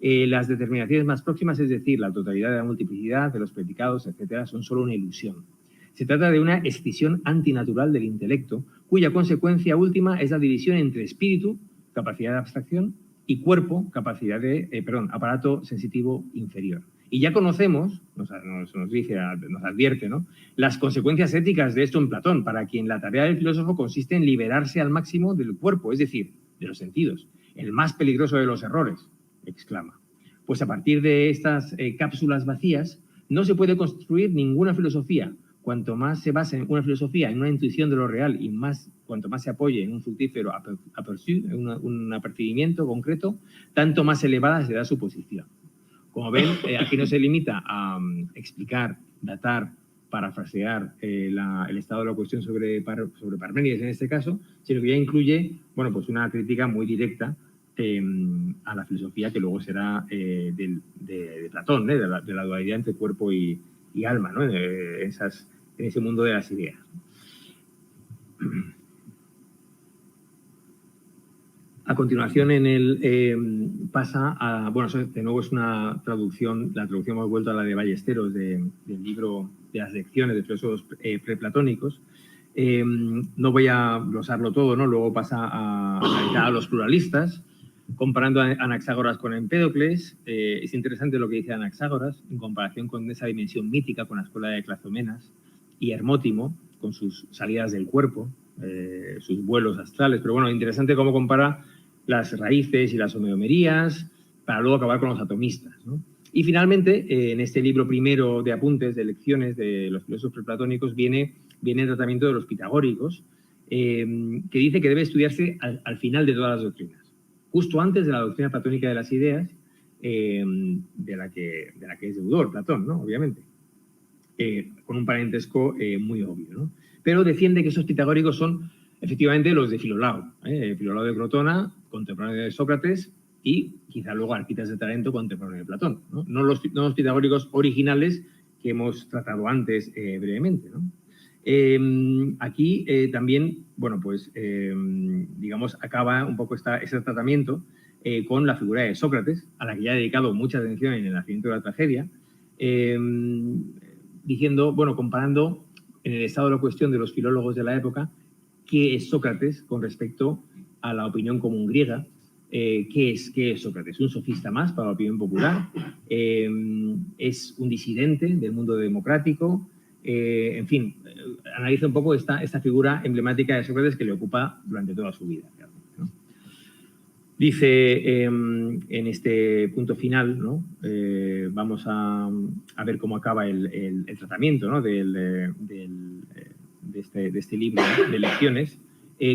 Las determinaciones más próximas, es decir, la totalidad de la multiplicidad, de los predicados, etcétera, son solo una ilusión. Se trata de una escisión antinatural del intelecto, cuya consecuencia última es la división entre espíritu, capacidad de abstracción, y cuerpo, aparato sensitivo inferior. Y ya conocemos, nos advierte, ¿no?, las consecuencias éticas de esto en Platón, para quien la tarea del filósofo consiste en liberarse al máximo del cuerpo, es decir, de los sentidos, el más peligroso de los errores, exclama. Pues a partir de estas cápsulas vacías no se puede construir ninguna filosofía, cuanto más se basa en una filosofía, en una intuición de lo real, y cuanto más se apoye en un fructífero aperçu, en un apercibimiento concreto, tanto más elevada será su posición. Como ven, aquí no se limita a explicar, datar, parafrasear el estado de la cuestión sobre Parménides en este caso, sino que ya incluye, bueno, pues una crítica muy directa a la filosofía que luego será de Platón, de la dualidad entre cuerpo y alma, ¿no? En ese mundo de las ideas. A continuación, pasa a... Bueno, de nuevo es una traducción, la traducción hemos vuelto a la de Ballesteros, del libro de las lecciones de filósofos preplatónicos. No voy a glosarlo todo, ¿no? Luego pasa a analizar a los pluralistas, comparando a Anaxágoras con Empédocles. Es interesante lo que dice Anaxágoras en comparación con esa dimensión mítica, con la escuela de Clazomenas, y Hermótimo, con sus salidas del cuerpo, sus vuelos astrales. Pero bueno, interesante cómo compara las raíces y las homeomerías para luego acabar con los atomistas, ¿no? Y finalmente, en este libro primero de apuntes, de lecciones de los filósofos preplatónicos, viene el tratamiento de los pitagóricos, que dice que debe estudiarse al final de todas las doctrinas, justo antes de la doctrina platónica de las ideas, de la que es deudor Platón, ¿no? Obviamente, con un parentesco muy obvio, ¿no? Pero defiende que esos pitagóricos son efectivamente los de Filolao, Filolao de Crotona, contemporáneo de Sócrates, y quizá luego Arquitas de Tarento, contemporáneo de Platón, ¿no? No los pitagóricos originales que hemos tratado antes brevemente, ¿no? Aquí también, bueno, pues, digamos, acaba un poco ese tratamiento con la figura de Sócrates, a la que ya he dedicado mucha atención en el nacimiento de la tragedia, diciendo, bueno, comparando en el estado de la cuestión de los filólogos de la época, qué es Sócrates con respecto a la opinión común griega. ¿Qué es Sócrates? ¿Un sofista más para la opinión popular? ¿Es un disidente del mundo democrático? En fin, analiza un poco esta figura emblemática de Sócrates que le ocupa durante toda su vida, ¿no? Dice en este punto final, ¿no? Vamos a ver cómo acaba el tratamiento, ¿no? de este libro, ¿no? De lecciones.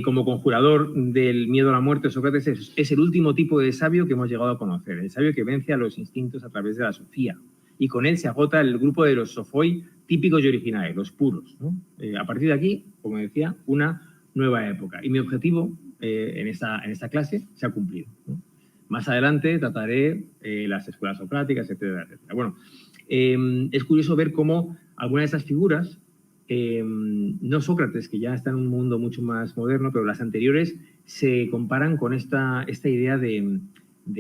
Como conjurador del miedo a la muerte, Sócrates es el último tipo de sabio que hemos llegado a conocer, el sabio que vence a los instintos a través de la sofía, y con él se agota el grupo de los sophoi típicos y originales, los puros, ¿no? A partir de aquí, como decía, una nueva época. Y mi objetivo en esta clase se ha cumplido, ¿no? Más adelante trataré las escuelas socráticas, etcétera, etcétera. Bueno, es curioso ver cómo algunas de esas figuras, no Sócrates, que ya está en un mundo mucho más moderno, pero las anteriores se comparan con esta idea de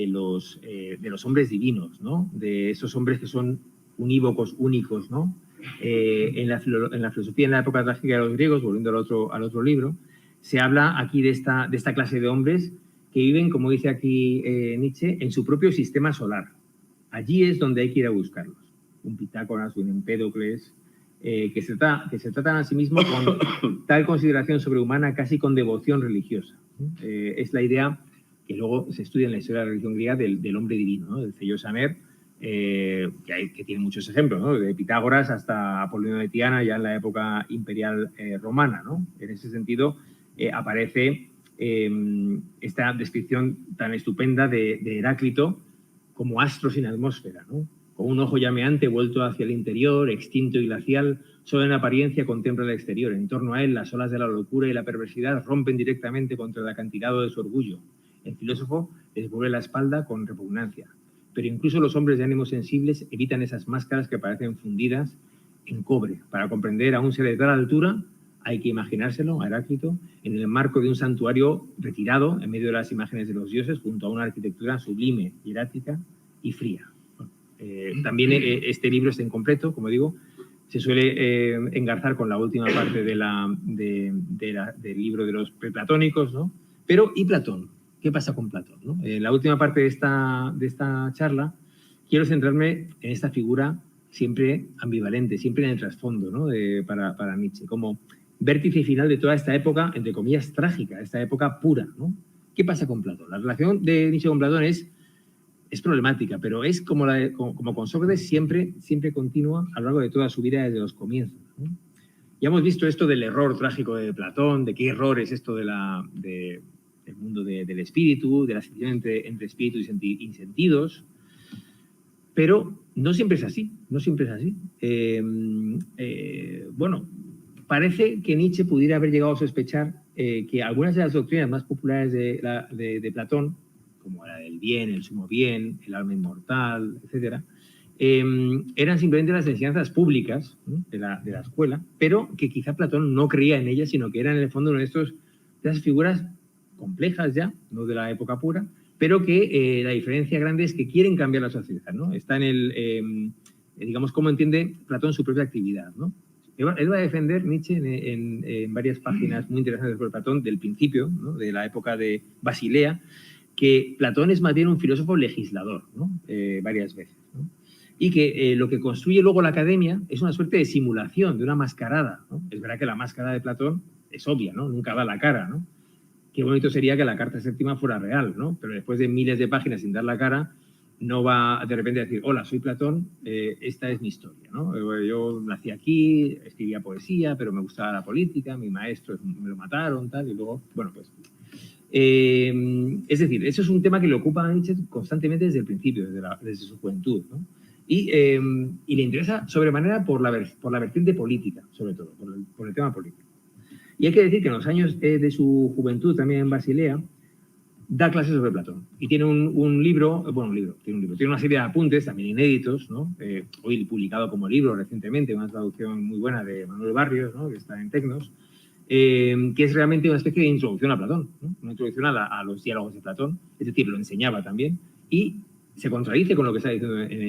los hombres divinos, ¿no? De esos hombres que son unívocos, únicos, ¿no? En la filosofía en la época trágica de los griegos, volviendo al otro libro, se habla aquí de esta clase de hombres que viven, como dice aquí Nietzsche, en su propio sistema solar. Allí es donde hay que ir a buscarlos. Un Pitágoras, un Empédocles, que se tratan a sí mismos con tal consideración sobrehumana, casi con devoción religiosa. Es la idea que luego se estudia en la historia de la religión griega del hombre divino, ¿no? Del Theiosamer, que tiene muchos ejemplos, ¿no? De Pitágoras hasta Apolonio de Tiana, ya en la época imperial romana, ¿no? En ese sentido aparece esta descripción tan estupenda de Heráclito como astro sin atmósfera, ¿no? Con un ojo llameante vuelto hacia el interior, extinto y glacial, solo en apariencia contempla el exterior. En torno a él, las olas de la locura y la perversidad rompen directamente contra el acantilado de su orgullo. El filósofo les vuelve la espalda con repugnancia. Pero incluso los hombres de ánimos sensibles evitan esas máscaras que parecen fundidas en cobre. Para comprender a un ser de tal altura, hay que imaginárselo, a Heráclito, en el marco de un santuario retirado, en medio de las imágenes de los dioses, junto a una arquitectura sublime, hierática y fría. También este libro está incompleto, como digo, se suele engarzar con la última parte del libro de los preplatónicos, ¿no? Pero, ¿y Platón? ¿Qué pasa con Platón, ¿no? En la última parte de esta charla quiero centrarme en esta figura siempre ambivalente, siempre en el trasfondo, ¿no? Para Nietzsche, como vértice final de toda esta época, entre comillas, trágica, esta época pura, ¿no? ¿Qué pasa con Platón? La relación de Nietzsche con Platón es problemática, pero es como con Sócrates siempre continua a lo largo de toda su vida desde los comienzos, ¿no? Ya hemos visto esto del error trágico de Platón, de qué error es esto del mundo del espíritu, de la asociación entre espíritu y sentidos, pero no siempre es así, no siempre es así. Bueno, parece que Nietzsche pudiera haber llegado a sospechar que algunas de las doctrinas más populares de Platón, como la del bien, el sumo bien, el alma inmortal, etcétera, eran simplemente las enseñanzas públicas, ¿no?, de la escuela, pero que quizá Platón no creía en ellas, sino que eran en el fondo de esas figuras complejas ya, no de la época pura, pero que la diferencia grande es que quieren cambiar la sociedad, ¿no? Está en digamos, cómo entiende Platón su propia actividad, ¿no? Él va a defender, Nietzsche, en varias páginas muy interesantes sobre Platón, del principio, ¿no?, de la época de Basilea, que Platón es más bien un filósofo legislador, ¿no?, varias veces, ¿no? Y que lo que construye luego la academia es una suerte de simulación, de una mascarada, ¿no? Es verdad que la máscara de Platón es obvia, ¿no? Nunca da la cara, ¿no? Qué bonito sería que la carta séptima fuera real, ¿no? Pero después de miles de páginas sin dar la cara, no va de repente a decir, hola, soy Platón, esta es mi historia, ¿no? Yo nací aquí, escribía poesía, pero me gustaba la política, mi maestro me lo mataron, tal, y luego, bueno, pues... es decir, eso es un tema que le ocupa a Nietzsche constantemente desde el principio, desde su juventud, ¿no? Y le interesa sobremanera por la vertiente política, sobre todo, por el tema político. Y hay que decir que en los años de su juventud, también en Basilea, da clases sobre Platón. Y tiene un libro, tiene una serie de apuntes, también inéditos, ¿no? Hoy publicado como libro recientemente, una traducción muy buena de Manuel Barrios, ¿no?, que está en Tecnos, que es realmente una especie de introducción a Platón, ¿no? Una introducción a los diálogos de Platón, es decir, lo enseñaba también, y se contradice con lo que está diciendo en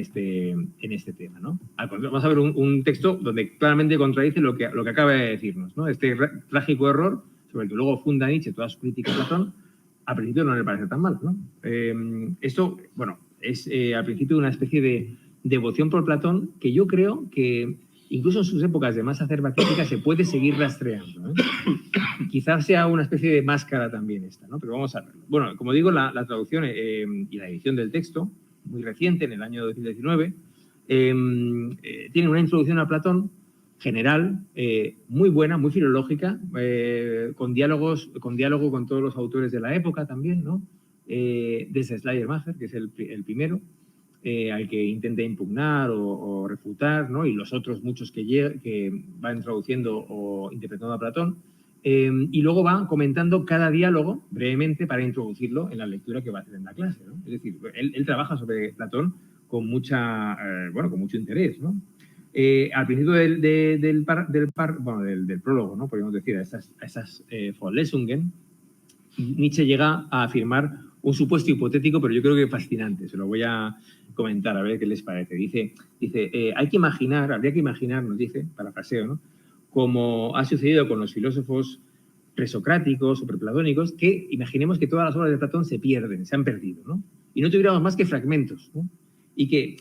este tema, ¿no? Vamos a ver un texto donde claramente contradice lo que acaba de decirnos, ¿no? Este trágico error sobre el que luego funda Nietzsche toda su crítica a Platón, al principio no le parece tan mal, ¿no? Esto, bueno, es al principio una especie de devoción por Platón que yo creo que incluso en sus épocas de más acerba crítica se puede seguir rastreando, ¿no? Quizás sea una especie de máscara también esta, ¿no? Pero vamos a verlo. Bueno, como digo, la traducción y la edición del texto, muy reciente, en el año 2019, tiene una introducción a Platón general, muy buena, muy filológica, con diálogo con todos los autores de la época también, ¿no? Desde Schleiermacher, que es el primero, al que intenta impugnar o refutar, ¿no? Y los otros muchos que van traduciendo o interpretando a Platón, y luego va comentando cada diálogo brevemente para introducirlo en la lectura que va a hacer en la clase, ¿no? Es decir, él trabaja sobre Platón con mucho interés, ¿no? Al principio del prólogo, ¿no?, podríamos decir, a esas Vorlesungen, Nietzsche llega a afirmar un supuesto hipotético, pero yo creo que fascinante. Se lo voy a comentar a ver qué les parece. Dice habría que imaginar, nos dice, parafraseo, ¿no?, como ha sucedido con los filósofos presocráticos o preplatónicos, que imaginemos que todas las obras de Platón se han perdido, ¿no? Y no tuviéramos más que fragmentos, ¿no? Y que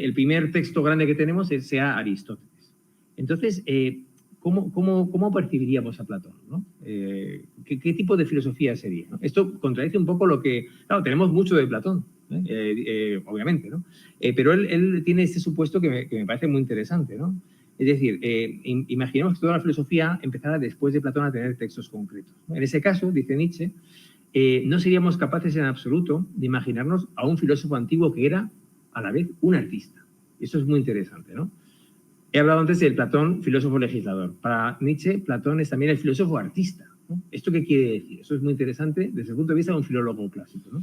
el primer texto grande que tenemos sea Aristóteles. Entonces, ¿cómo percibiríamos a Platón, ¿no? ¿Qué tipo de filosofía sería, ¿no? Esto contradice un poco lo que... Claro, tenemos mucho de Platón, obviamente, ¿no? Pero él tiene este supuesto que me parece muy interesante, ¿no? Es decir, imaginemos que toda la filosofía empezara después de Platón a tener textos concretos, ¿no? En ese caso, dice Nietzsche, no seríamos capaces en absoluto de imaginarnos a un filósofo antiguo que era a la vez un artista. Eso es muy interesante, ¿no? He hablado antes del Platón, filósofo legislador. Para Nietzsche, Platón es también el filósofo artista, ¿no? ¿Esto qué quiere decir? Eso es muy interesante desde el punto de vista de un filólogo clásico, ¿no?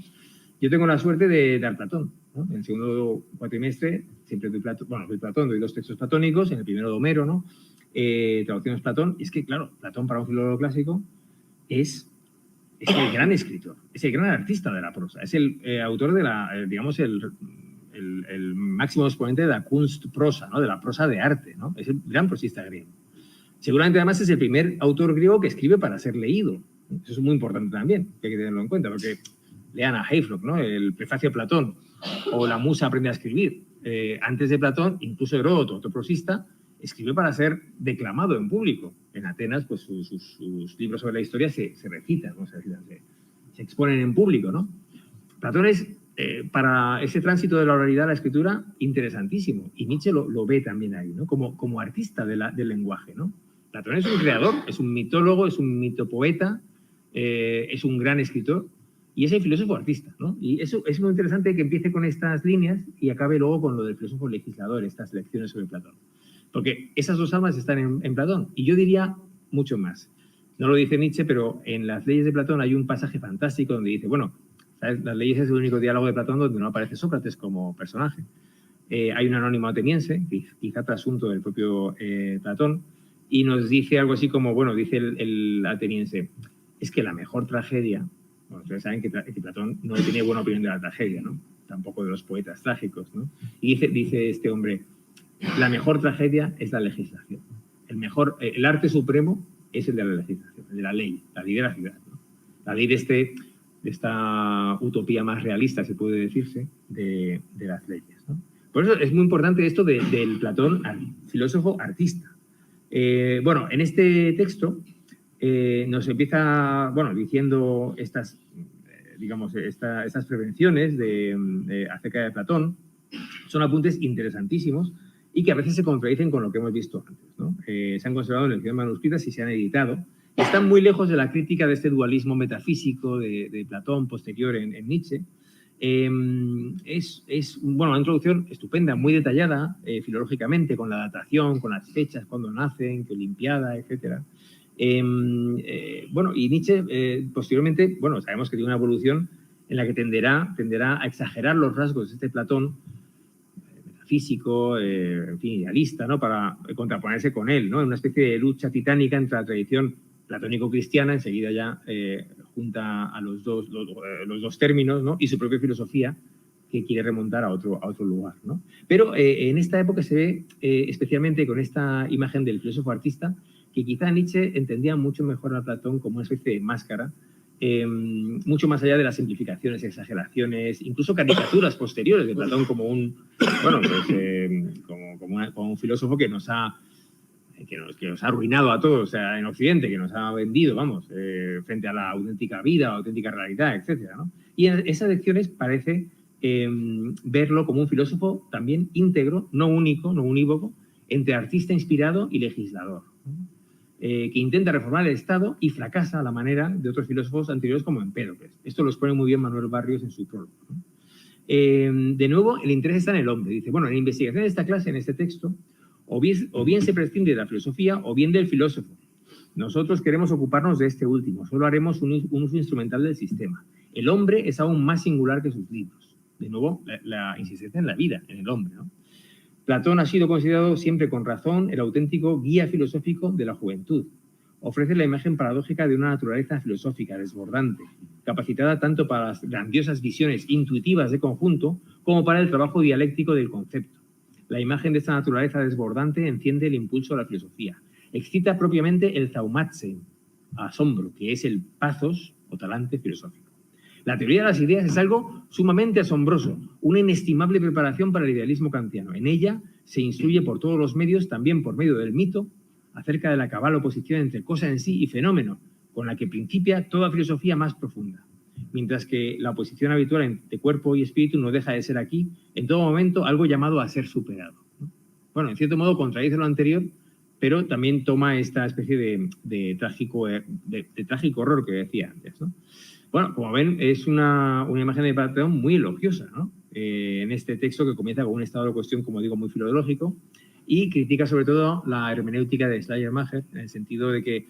Yo tengo la suerte de dar Platón, ¿no? En el segundo cuatrimestre siempre doy Platón, doy 2 textos platónicos, en el primero de Homero, ¿no? Traducciones Platón. Y es que, claro, Platón para un filólogo clásico es el gran escritor, es el gran artista de la prosa, es el autor de el máximo exponente de la Kunstprosa, ¿no?, de la prosa de arte, ¿no? Es el gran prosista griego. Seguramente, además, es el primer autor griego que escribe para ser leído. Eso es muy importante también, que hay que tenerlo en cuenta, porque lean a Hayflok, ¿no?, el prefacio a Platón, o La Musa aprende a escribir. Antes de Platón, incluso Heródoto, otro prosista, escribió para ser declamado en público. En Atenas, pues sus libros sobre la historia se recitan, ¿no? Se exponen en público, ¿no? Platón es, para ese tránsito de la oralidad a la escritura, interesantísimo. Y Nietzsche lo ve también ahí, ¿no? Como artista del lenguaje, ¿no? Platón es un creador, es un mitólogo, es un mitopoeta, es un gran escritor y es el filósofo artista, ¿no? Y eso es muy interesante que empiece con estas líneas y acabe luego con lo del filósofo legislador, estas lecciones sobre Platón. Porque esas dos almas están en Platón. Y yo diría mucho más. No lo dice Nietzsche, pero en las leyes de Platón hay un pasaje fantástico donde dice, bueno, ¿sabes? Las leyes es el único diálogo de Platón donde no aparece Sócrates como personaje. Hay un anónimo ateniense, quizá trasunto del propio Platón, y nos dice algo así como, bueno, dice el ateniense, es que la mejor tragedia, bueno, ustedes saben que Platón no tenía buena opinión de la tragedia, ¿no? Tampoco de los poetas trágicos, ¿no? Y dice este hombre, la mejor tragedia es la legislación. El arte supremo es el de la legislación, el de la ley de la ciudad, ¿no? La ley de esta utopía más realista, se puede decirse, de las leyes, ¿no? Por eso es muy importante esto del Platón filósofo artista. Bueno, en este texto nos empieza, bueno, diciendo estas, digamos, estas prevenciones acerca de Platón. Son apuntes interesantísimos y que a veces se contradicen con lo que hemos visto antes, ¿no? Se han conservado en lecciones manuscritas y se han editado. Están muy lejos de la crítica de este dualismo metafísico de Platón posterior en Nietzsche. Es bueno, una introducción estupenda, muy detallada filológicamente, con la datación, con las fechas, cuando nacen, qué olimpiada, etc. Bueno, y Nietzsche posteriormente, bueno, sabemos que tiene una evolución en la que tenderá a exagerar los rasgos de este Platón físico, en fin, idealista, ¿no? Para contraponerse con él, ¿no? En una especie de lucha titánica entre la tradición platónico-cristiana, enseguida ya junta a los dos términos, ¿no? Y su propia filosofía, que quiere remontar a otro lugar, ¿no? Pero en esta época se ve, especialmente con esta imagen del filósofo artista, que quizá Nietzsche entendía mucho mejor a Platón como una especie de máscara, mucho más allá de las simplificaciones, exageraciones, incluso caricaturas posteriores de Platón como un, bueno, pues, como un filósofo que nos ha arruinado a todos, o sea, en Occidente, que nos ha vendido, vamos, frente a la auténtica vida, auténtica realidad, etcétera, ¿no? Y en esas lecciones parece verlo como un filósofo también íntegro, no único, no unívoco, entre artista inspirado y legislador, ¿no? Que intenta reformar el Estado y fracasa a la manera de otros filósofos anteriores como Empédocles. Esto lo expone muy bien Manuel Barrios en su prólogo, ¿no? De nuevo, el interés está en el hombre. Dice, bueno, en la investigación de esta clase, en este texto, o bien se prescinde de la filosofía o bien del filósofo. Nosotros queremos ocuparnos de este último, solo haremos un uso instrumental del sistema. El hombre es aún más singular que sus libros. De nuevo, la insistencia en la vida, en el hombre, ¿no? Platón ha sido considerado siempre con razón el auténtico guía filosófico de la juventud. Ofrece la imagen paradójica de una naturaleza filosófica desbordante, capacitada tanto para las grandiosas visiones intuitivas de conjunto como para el trabajo dialéctico del concepto. La imagen de esta naturaleza desbordante enciende el impulso a la filosofía. Excita propiamente el zaumatsen, asombro, que es el pathos o talante filosófico. La teoría de las ideas es algo sumamente asombroso, una inestimable preparación para el idealismo kantiano. En ella se instruye por todos los medios, también por medio del mito, acerca de la cabal oposición entre cosa en sí y fenómeno, con la que principia toda filosofía más profunda. Mientras que la oposición habitual entre cuerpo y espíritu no deja de ser aquí, en todo momento, algo llamado a ser superado, ¿no? Bueno, en cierto modo contradice lo anterior, pero también toma esta especie de trágico horror que decía antes, ¿no? Bueno, como ven, es una imagen de Platón muy elogiosa, ¿no? En este texto que comienza con un estado de cuestión, como digo, muy filológico y critica sobre todo la hermenéutica de Schleiermacher, en el sentido de que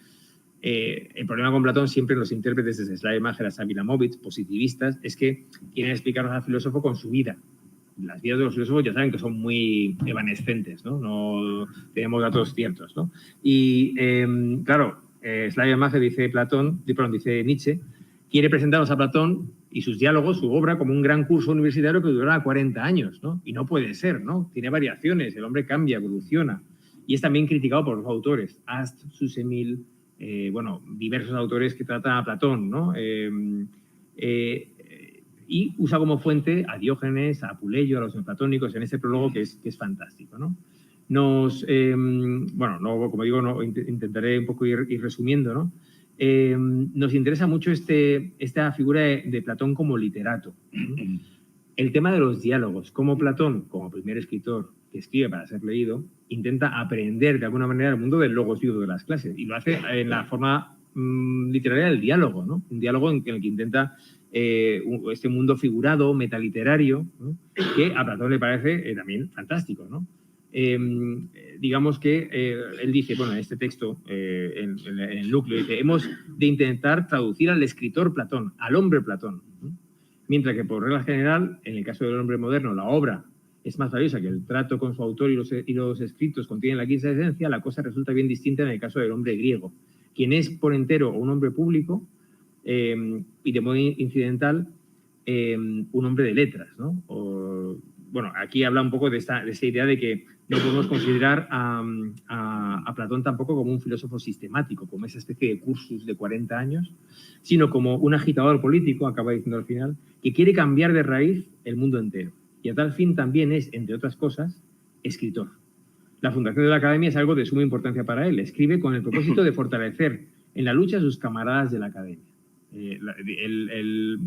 el problema con Platón siempre en los intérpretes desde Schleiermacher a Sabilamovich, positivistas, es que quieren explicarnos al filósofo con su vida. Las vidas de los filósofos ya saben que son muy evanescentes, ¿no? No tenemos datos ciertos, ¿no? Y, claro, Schleiermacher dice dice Nietzsche, quiere presentarnos a Platón y sus diálogos, su obra, como un gran curso universitario que durará 40 años, ¿no? Y no puede ser, ¿no? Tiene variaciones, el hombre cambia, evoluciona. Y es también criticado por los autores, Ast, Susemil, bueno, diversos autores que tratan a Platón, ¿no? Y usa como fuente a Diógenes, a Apuleyo, a los neoplatónicos, en este prólogo que es fantástico, ¿no? Bueno, no, como digo, no, intentaré un poco ir resumiendo, ¿no? Nos interesa mucho esta figura de Platón como literato. el tema de los diálogos. Cómo Platón, como primer escritor que escribe para ser leído, intenta aprender de alguna manera el mundo del logos vivo de las clases. Y lo hace en la forma literaria del diálogo, ¿no? Un diálogo en el que intenta este mundo figurado, metaliterario, ¿no? Que a Platón le parece también fantástico, ¿no? Digamos que él dice, bueno, en este texto, en el núcleo, dice, hemos de intentar traducir al escritor Platón, al hombre Platón, ¿no? Mientras que por regla general, en el caso del hombre moderno, la obra es más valiosa que el trato con su autor y los escritos contienen la quinta esencia, la cosa resulta bien distinta en el caso del hombre griego, quien es por entero un hombre público y de modo incidental un hombre de letras, ¿no? Bueno, aquí habla un poco de esta idea de que no podemos considerar a Platón tampoco como un filósofo sistemático, como esa especie de cursus de 40 años, sino como un agitador político, acaba diciendo al final, que quiere cambiar de raíz el mundo entero. Y a tal fin también es, entre otras cosas, escritor. La fundación de la Academia es algo de suma importancia para él. Escribe con el propósito de fortalecer en la lucha a sus camaradas de la Academia.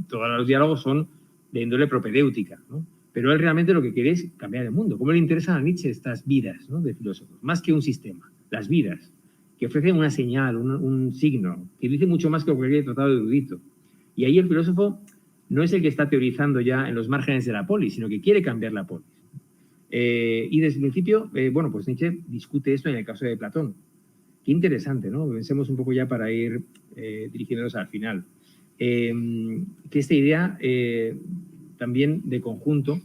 Todos los diálogos son de índole propedéutica, ¿no? Pero él realmente lo que quiere es cambiar el mundo. ¿Cómo le interesan a Nietzsche estas vidas, ¿no?, de filósofos? Más que un sistema, las vidas, que ofrecen una señal, un signo, que dice mucho más que cualquier tratado erudito. Y ahí el filósofo no es el que está teorizando ya en los márgenes de la polis, sino que quiere cambiar la polis. Y desde el principio, bueno, pues Nietzsche discute esto en el caso de Platón. Qué interesante, ¿no? Pensemos un poco ya para ir dirigiéndonos al final. Que esta idea también de conjunto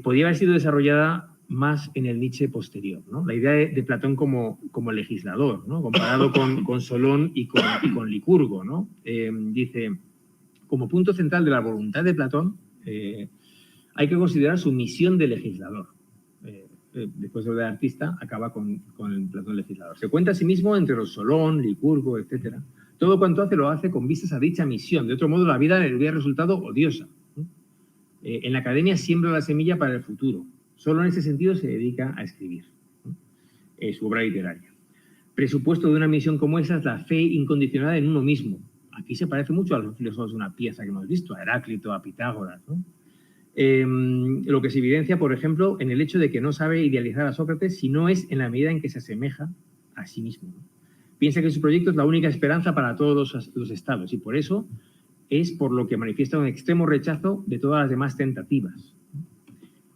podría haber sido desarrollada más en el Nietzsche posterior, ¿no? La idea de Platón como legislador, ¿no? Comparado con Solón y con Licurgo, ¿no? Dice, como punto central de la voluntad de Platón, hay que considerar su misión de legislador. Después de lo de artista, acaba con el Platón legislador. Se cuenta a sí mismo entre los Solón, Licurgo, etc. Todo cuanto hace lo hace con vistas a dicha misión. De otro modo, la vida le hubiera resultado odiosa. En la Academia siembra la semilla para el futuro. Solo en ese sentido se dedica a escribir su obra literaria. Presupuesto de una misión como esa es la fe incondicionada en uno mismo. Aquí se parece mucho a los filósofos de una pieza que hemos visto, a Heráclito, a Pitágoras, ¿no? Lo que se evidencia, por ejemplo, en el hecho de que no sabe idealizar a Sócrates si no es en la medida en que se asemeja a sí mismo, ¿no? Piensa que su proyecto es la única esperanza para todos los estados y por eso es por lo que manifiesta un extremo rechazo de todas las demás tentativas.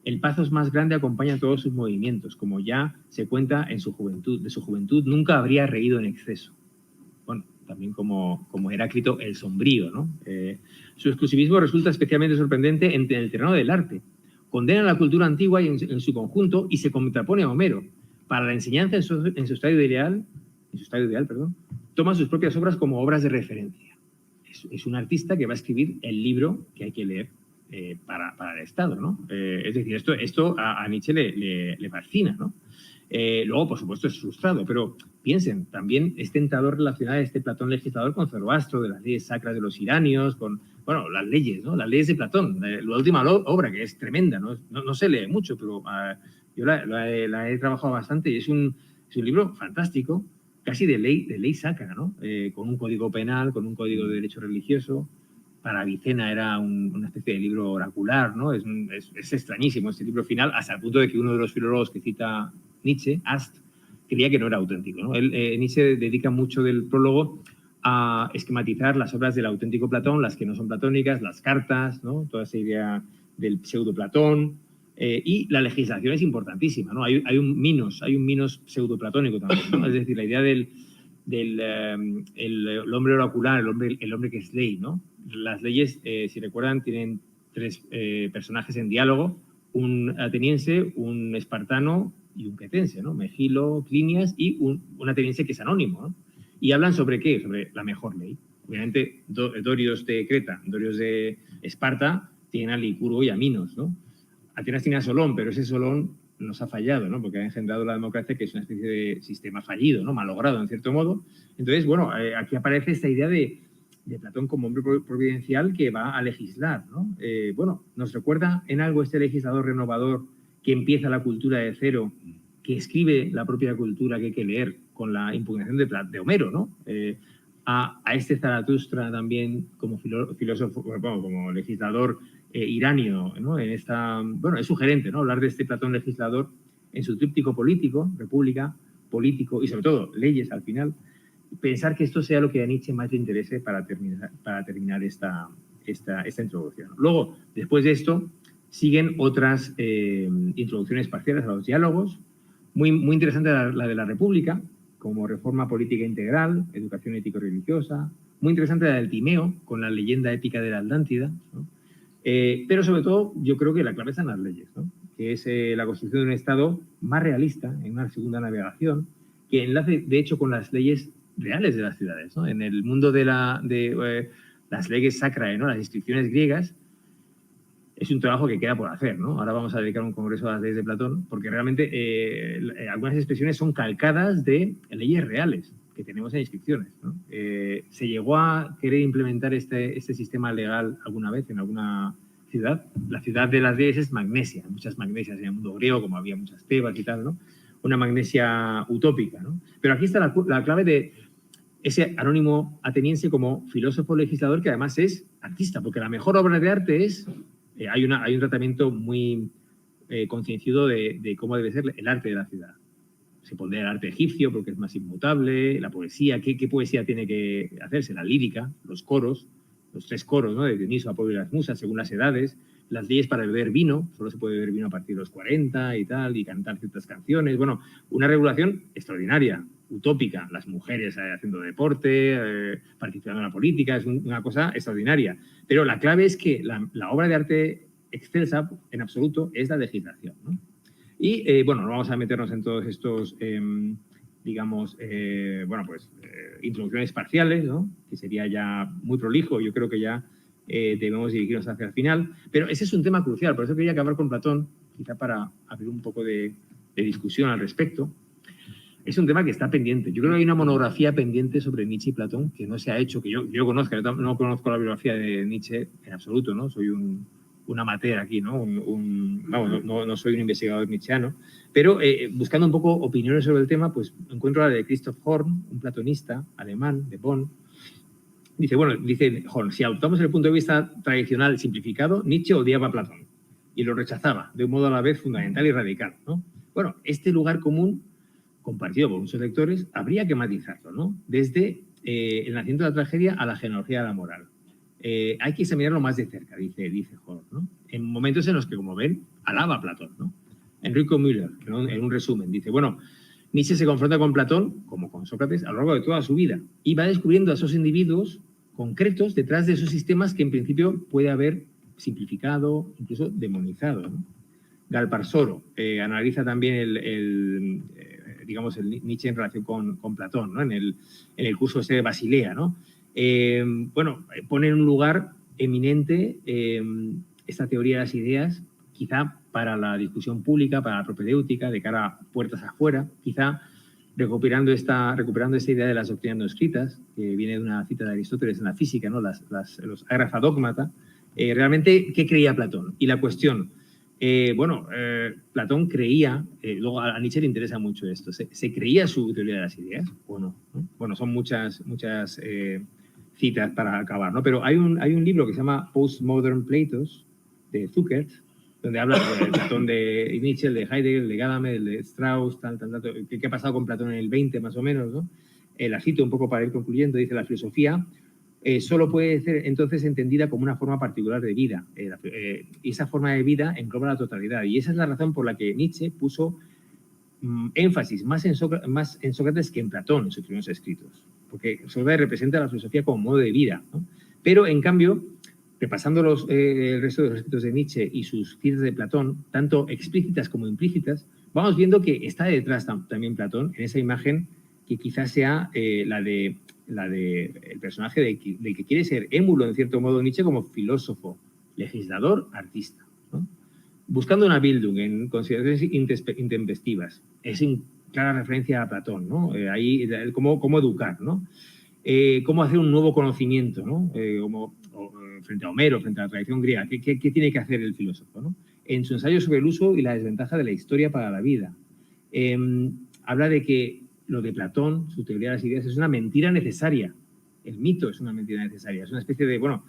El pathos más grande acompaña todos sus movimientos, como ya se cuenta en su juventud. De su juventud nunca habría reído en exceso. Bueno, también como Heráclito, el sombrío, ¿no? Su exclusivismo resulta especialmente sorprendente en el terreno del arte. Condena la cultura antigua en su conjunto y se contrapone a Homero. Para la enseñanza en su estadio ideal, toma sus propias obras como obras de referencia. Es un artista que va a escribir el libro que hay que leer para el Estado, ¿no? Es decir, esto a Nietzsche le fascina, ¿no? Luego, por supuesto, es frustrado, pero piensen, también es tentador relacionar este Platón legislador con Zoroastro, de las leyes sacras de los iranios, con, bueno, las leyes, ¿no? Las leyes de Platón, la última obra, que es tremenda, no se lee mucho, pero yo la he trabajado bastante y es un libro fantástico, casi de ley sacra, ¿no? Con un código penal, con un código de derecho religioso. Para Avicena era una especie de libro oracular, ¿no? Es extrañísimo este libro final, hasta el punto de que uno de los filólogos que cita Nietzsche, Ast, creía que no era auténtico, ¿no? Nietzsche dedica mucho del prólogo a esquematizar las obras del auténtico Platón, las que no son platónicas, las cartas, ¿no? Toda esa idea del pseudo-Platón. Y la legislación es importantísima, ¿no? Hay un minos pseudo-platónico también, ¿no? Es decir, la idea del hombre oracular, el hombre que es ley, ¿no? Las leyes, si recuerdan, tienen tres personajes en diálogo, un ateniense, un espartano y un cretense, ¿no? Megilo, Clinias y un ateniense que es anónimo, ¿no? Y hablan sobre ¿qué? Sobre la mejor ley. Obviamente, Dorios de Creta, Dorios de Esparta tienen a Licurgo y a Minos, ¿no? Atenas tiene a Solón, pero ese Solón nos ha fallado, ¿no? Porque ha engendrado la democracia, que es una especie de sistema fallido, ¿no? Malogrado, en cierto modo. Entonces, bueno, aquí aparece esta idea de Platón como hombre providencial que va a legislar, ¿no? Bueno, nos recuerda en algo este legislador renovador que empieza la cultura de cero, que escribe la propia cultura que hay que leer con la impugnación de Homero, ¿no? a este Zaratustra también como filósofo, bueno, como legislador iranio, ¿no? En esta, bueno, es sugerente, ¿no?, hablar de este Platón legislador en su tríptico político, república, político y sobre todo leyes al final. Pensar que esto sea lo que a Nietzsche más le interese para terminar esta introducción. Luego, después de esto, siguen otras introducciones parciales a los diálogos. Muy interesante la de la República, como reforma política integral, educación ético-religiosa. Muy interesante la del Timeo, con la leyenda épica de la Atlántida, ¿no? Pero sobre todo, yo creo que la clave está en las leyes, ¿no?, que es la construcción de un Estado más realista, en una segunda navegación, que enlace, de hecho, con las leyes reales de las ciudades, ¿no? En el mundo de las leyes sacrae, ¿no?, las inscripciones griegas, es un trabajo que queda por hacer, ¿no? Ahora vamos a dedicar un congreso a las leyes de Platón, porque realmente algunas expresiones son calcadas de leyes reales que tenemos en inscripciones, ¿no? ¿Se llegó a querer implementar este sistema legal alguna vez en alguna ciudad? La ciudad de las leyes es Magnesia, muchas Magnesias en el mundo griego, como había muchas Tebas y tal, ¿no? Una Magnesia utópica, ¿no? Pero aquí está la clave de ese anónimo ateniense como filósofo legislador, que además es artista, porque la mejor obra de arte es... hay un tratamiento muy concienciado de cómo debe ser el arte de la ciudad. Se pondría el arte egipcio porque es más inmutable, la poesía, ¿qué poesía tiene que hacerse? La lírica, los coros, los 3 coros, ¿no?, de Dioniso, Apolo y las musas, según las edades, las leyes para beber vino, solo se puede beber vino a partir de los 40 y tal, y cantar ciertas canciones. Bueno, una regulación extraordinaria, utópica, las mujeres haciendo deporte, participando en la política, es una cosa extraordinaria. Pero la clave es que la obra de arte excelsa, en absoluto, es la legislación, ¿no? Y, bueno, no vamos a meternos en todos estos, digamos, introducciones parciales, ¿no?, que sería ya muy prolijo. Yo creo que ya debemos dirigirnos hacia el final. Pero ese es un tema crucial, por eso quería acabar con Platón, quizá para abrir un poco de discusión al respecto. Es un tema que está pendiente. Yo creo que hay una monografía pendiente sobre Nietzsche y Platón que no se ha hecho, que yo conozca. Yo no conozco la biografía de Nietzsche en absoluto, ¿no? Soy un amateur aquí, ¿no? Vamos, no soy un investigador nietzscheano, pero buscando un poco opiniones sobre el tema, pues encuentro la de Christoph Horn, un platonista alemán de Bonn. Dice Horn, si adoptamos el punto de vista tradicional simplificado, Nietzsche odiaba a Platón y lo rechazaba de un modo a la vez fundamental y radical, ¿no? Bueno, este lugar común, compartido por muchos lectores, habría que matizarlo, ¿no? Desde el nacimiento de la tragedia a la genealogía de la moral. Hay que examinarlo más de cerca, dice Horn, ¿no? En momentos en los que, como ven, alaba a Platón, ¿no? Enrico Müller, ¿no?, en un resumen, dice, bueno, Nietzsche se confronta con Platón, como con Sócrates, a lo largo de toda su vida y va descubriendo a esos individuos concretos detrás de esos sistemas que en principio puede haber simplificado, incluso demonizado, ¿no? Galparsoro analiza también el Nietzsche en relación con Platón, ¿no?, en el curso de Basilea, ¿no? Pone en un lugar eminente esta teoría de las ideas, quizá para la discusión pública, para la propedéutica, de cara a puertas afuera, quizá recuperando esta idea de las doctrinas no escritas, que viene de una cita de Aristóteles en la física, ¿no?, los ágrafa dogmata. Realmente, ¿qué creía Platón? Y la cuestión, Platón creía, luego a Nietzsche le interesa mucho esto, ¿se creía su teoría de las ideas o no? Bueno, son muchas citas para acabar, ¿no? Pero hay un libro que se llama Postmodern Platos, de Zuckert, donde habla de Platón de Nietzsche, el de Heidegger, el de Gadamer, el de Strauss, ¿qué ha pasado con Platón en el 20 más o menos, ¿no? La cito un poco para ir concluyendo, dice, la filosofía solo puede ser entonces entendida como una forma particular de vida, y esa forma de vida engloba la totalidad, y esa es la razón por la que Nietzsche puso énfasis más en Sócrates que en Platón en sus primeros escritos, porque Sócrates representa la filosofía como modo de vida, ¿no? Pero, en cambio, repasando el resto de los escritos de Nietzsche y sus citas de Platón, tanto explícitas como implícitas, vamos viendo que está detrás también Platón en esa imagen que quizás sea la de el personaje del que quiere ser émulo, en cierto modo, Nietzsche como filósofo, legislador, artista, ¿no? Buscando una Bildung en consideraciones intempestivas. Es en clara referencia a Platón, ¿no? Ahí, cómo educar, ¿no? Cómo hacer un nuevo conocimiento, ¿no? Frente a Homero, frente a la tradición griega. ¿Qué tiene que hacer el filósofo, ¿no? En su ensayo sobre el uso y la desventaja de la historia para la vida. Habla de que lo de Platón, su teoría de las ideas, es una mentira necesaria el mito es una mentira necesaria. Es una especie de, bueno,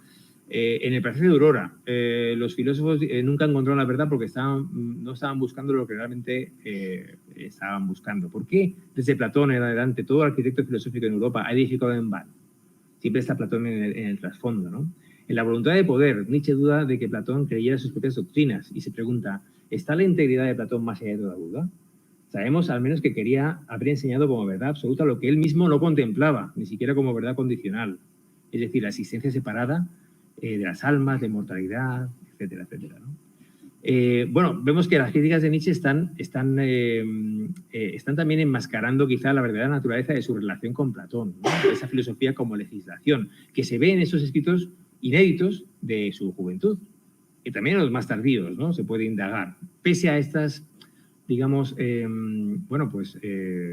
en el Palacio de Aurora, los filósofos nunca encontraron la verdad porque no estaban buscando lo que realmente estaban buscando. ¿Por qué desde Platón en adelante todo arquitecto filosófico en Europa ha edificado en vano? Siempre está Platón en el trasfondo, ¿no? En la voluntad de poder, Nietzsche duda de que Platón creyera sus propias doctrinas y se pregunta, ¿está la integridad de Platón más allá de toda duda? Sabemos al menos que habría enseñado como verdad absoluta lo que él mismo no contemplaba, ni siquiera como verdad condicional, es decir, la existencia separada de las almas, de mortalidad, etcétera, etcétera, ¿no? Bueno, vemos que las críticas de Nietzsche están también enmascarando quizá la verdadera naturaleza de su relación con Platón, ¿no? Esa filosofía como legislación, que se ve en esos escritos inéditos de su juventud, y también en los más tardíos, ¿no? Se puede indagar. Pese a estas, digamos,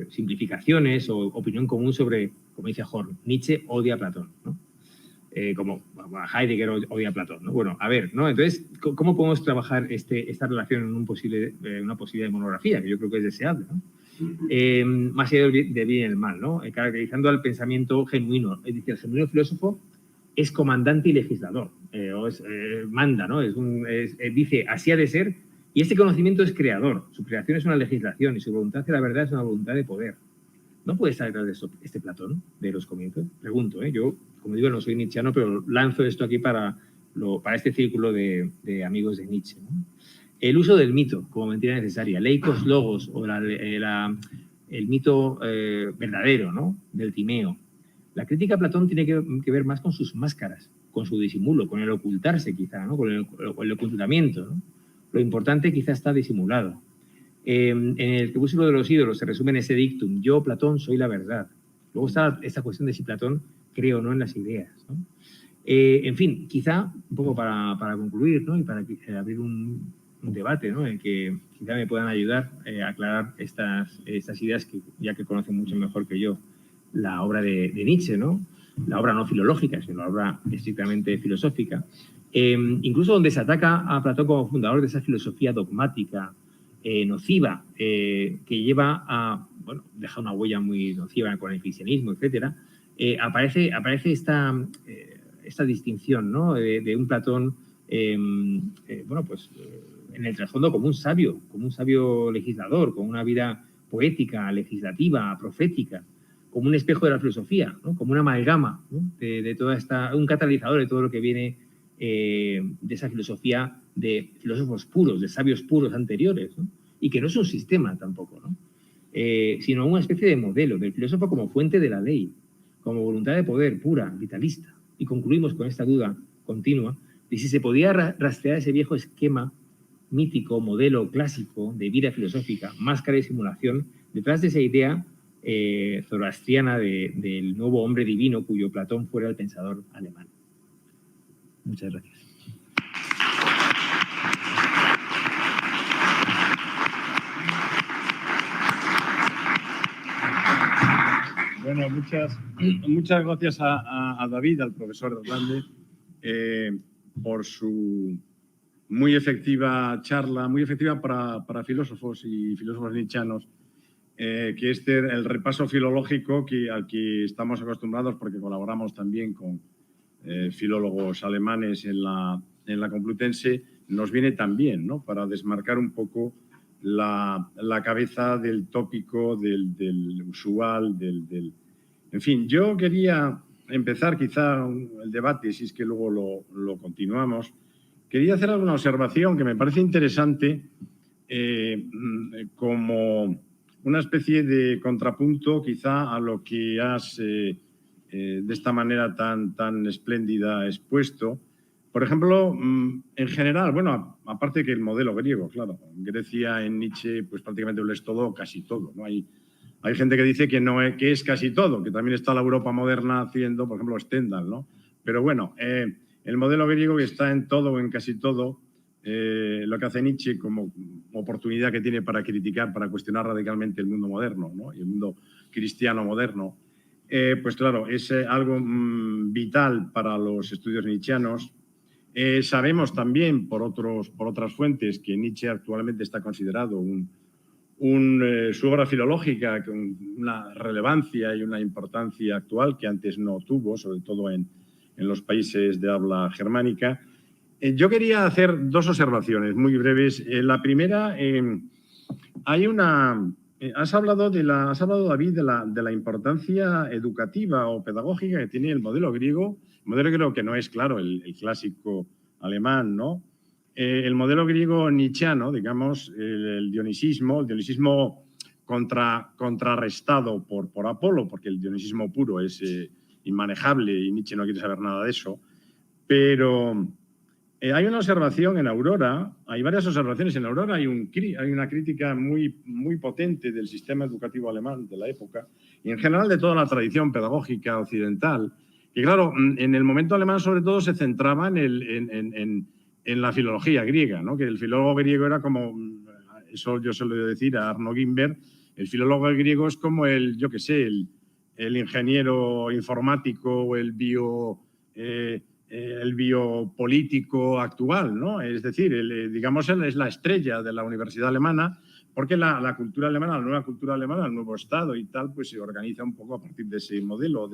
simplificaciones o opinión común sobre, como dice Horn, Nietzsche odia a Platón, ¿no? Como Heidegger odia a Platón, ¿no? Bueno, a ver, ¿no? Entonces, ¿cómo podemos trabajar esta relación en una posible monografía, que yo creo que es deseable, ¿no? Más allá del bien y el mal, ¿no? Caracterizando al pensamiento genuino. Es decir, el genuino filósofo es comandante y legislador, manda, ¿no? Dice, así ha de ser, y este conocimiento es creador. Su creación es una legislación y su voluntad hacia la verdad es una voluntad de poder. ¿No puede estar detrás de eso este Platón de los comienzos? Pregunto, ¿eh? Yo, como digo, no soy nietzscheano, pero lanzo esto aquí para este círculo de amigos de Nietzsche, ¿no? El uso del mito como mentira necesaria, leikos logos, o el mito verdadero, ¿no? Del Timeo. La crítica a Platón tiene que ver más con sus máscaras, con su disimulo, con el ocultarse quizá, ¿no? Con el ocultamiento, ¿no? Lo importante quizá está disimulado. En el crepúsculo de los ídolos se resume en ese dictum, yo, Platón, soy la verdad. Luego está esta cuestión de si Platón cree o no en las ideas, ¿no? En fin, quizá, un poco para concluir, ¿no? Y para abrir un debate, ¿no? En que quizá me puedan ayudar a aclarar estas ideas, que ya que conocen mucho mejor que yo la obra de Nietzsche, ¿no? La obra no filológica, sino la obra estrictamente filosófica. Incluso donde se ataca a Platón como fundador de esa filosofía dogmática, nociva, que lleva a, bueno, deja una huella muy nociva con el cristianismo, etcétera, aparece esta distinción, ¿no? De un Platón, en el trasfondo como un sabio legislador, con una vida poética, legislativa, profética, como un espejo de la filosofía, ¿no? Como una amalgama, ¿no? de toda un catalizador de todo lo que viene de esa filosofía de filósofos puros, de sabios puros anteriores, ¿no? Y que no es un sistema tampoco, ¿no? Sino una especie de modelo del filósofo como fuente de la ley, como voluntad de poder pura, vitalista. Y concluimos con esta duda continua de si se podía rastrear ese viejo esquema mítico, modelo clásico de vida filosófica, máscara y simulación, detrás de esa idea zoroastriana del nuevo hombre divino cuyo Platón fuera el pensador alemán. Muchas gracias. Bueno, muchas gracias a David, al profesor Hernández, por su muy efectiva charla, muy efectiva para filósofos y filósofos nietzscheanos, que el repaso filológico al que estamos acostumbrados, porque colaboramos también con filólogos alemanes en la Complutense, nos viene también, ¿no? Para desmarcar un poco la cabeza del tópico, del usual, En fin, yo quería empezar quizá el debate, si es que luego lo continuamos. Quería hacer alguna observación que me parece interesante como una especie de contrapunto quizá a lo que has de esta manera tan espléndida expuesto. Por ejemplo, en general, bueno, aparte que el modelo griego, claro, en Grecia, en Nietzsche, pues prácticamente lo es todo, casi todo, ¿no? Hay gente que dice que es casi todo, que también está la Europa moderna haciendo, por ejemplo, Stendhal, ¿no? Pero bueno, el modelo griego que está en todo o en casi todo, lo que hace Nietzsche como oportunidad que tiene para criticar, para cuestionar radicalmente el mundo moderno, ¿no? Y el mundo cristiano moderno, pues claro, es algo vital para los estudios nietzscheanos. Sabemos también por otras fuentes que Nietzsche actualmente está considerado su obra filológica con una relevancia y una importancia actual que antes no tuvo, sobre todo en los países de habla germánica. Yo quería hacer dos observaciones muy breves. La primera, has hablado, David, de la importancia educativa o pedagógica que tiene el modelo griego. El modelo griego que no es, claro, el clásico alemán, ¿no? El modelo griego nietzscheano, digamos, el dionisismo contrarrestado por Apolo, porque el dionisismo puro es inmanejable y Nietzsche no quiere saber nada de eso. Pero hay una observación en Aurora, hay varias observaciones en Aurora, hay una crítica muy, muy potente del sistema educativo alemán de la época y en general de toda la tradición pedagógica occidental, que claro, en el momento alemán sobre todo se centraba en la filología griega, ¿no? Que el filólogo griego era como, eso yo se lo he de decir a Arno Gimberg, el filólogo griego es como el ingeniero informático o el biopolítico actual, ¿no? Es decir, digamos, él es la estrella de la universidad alemana, porque la cultura alemana, la nueva cultura alemana, el nuevo Estado y tal, pues se organiza un poco a partir de ese modelo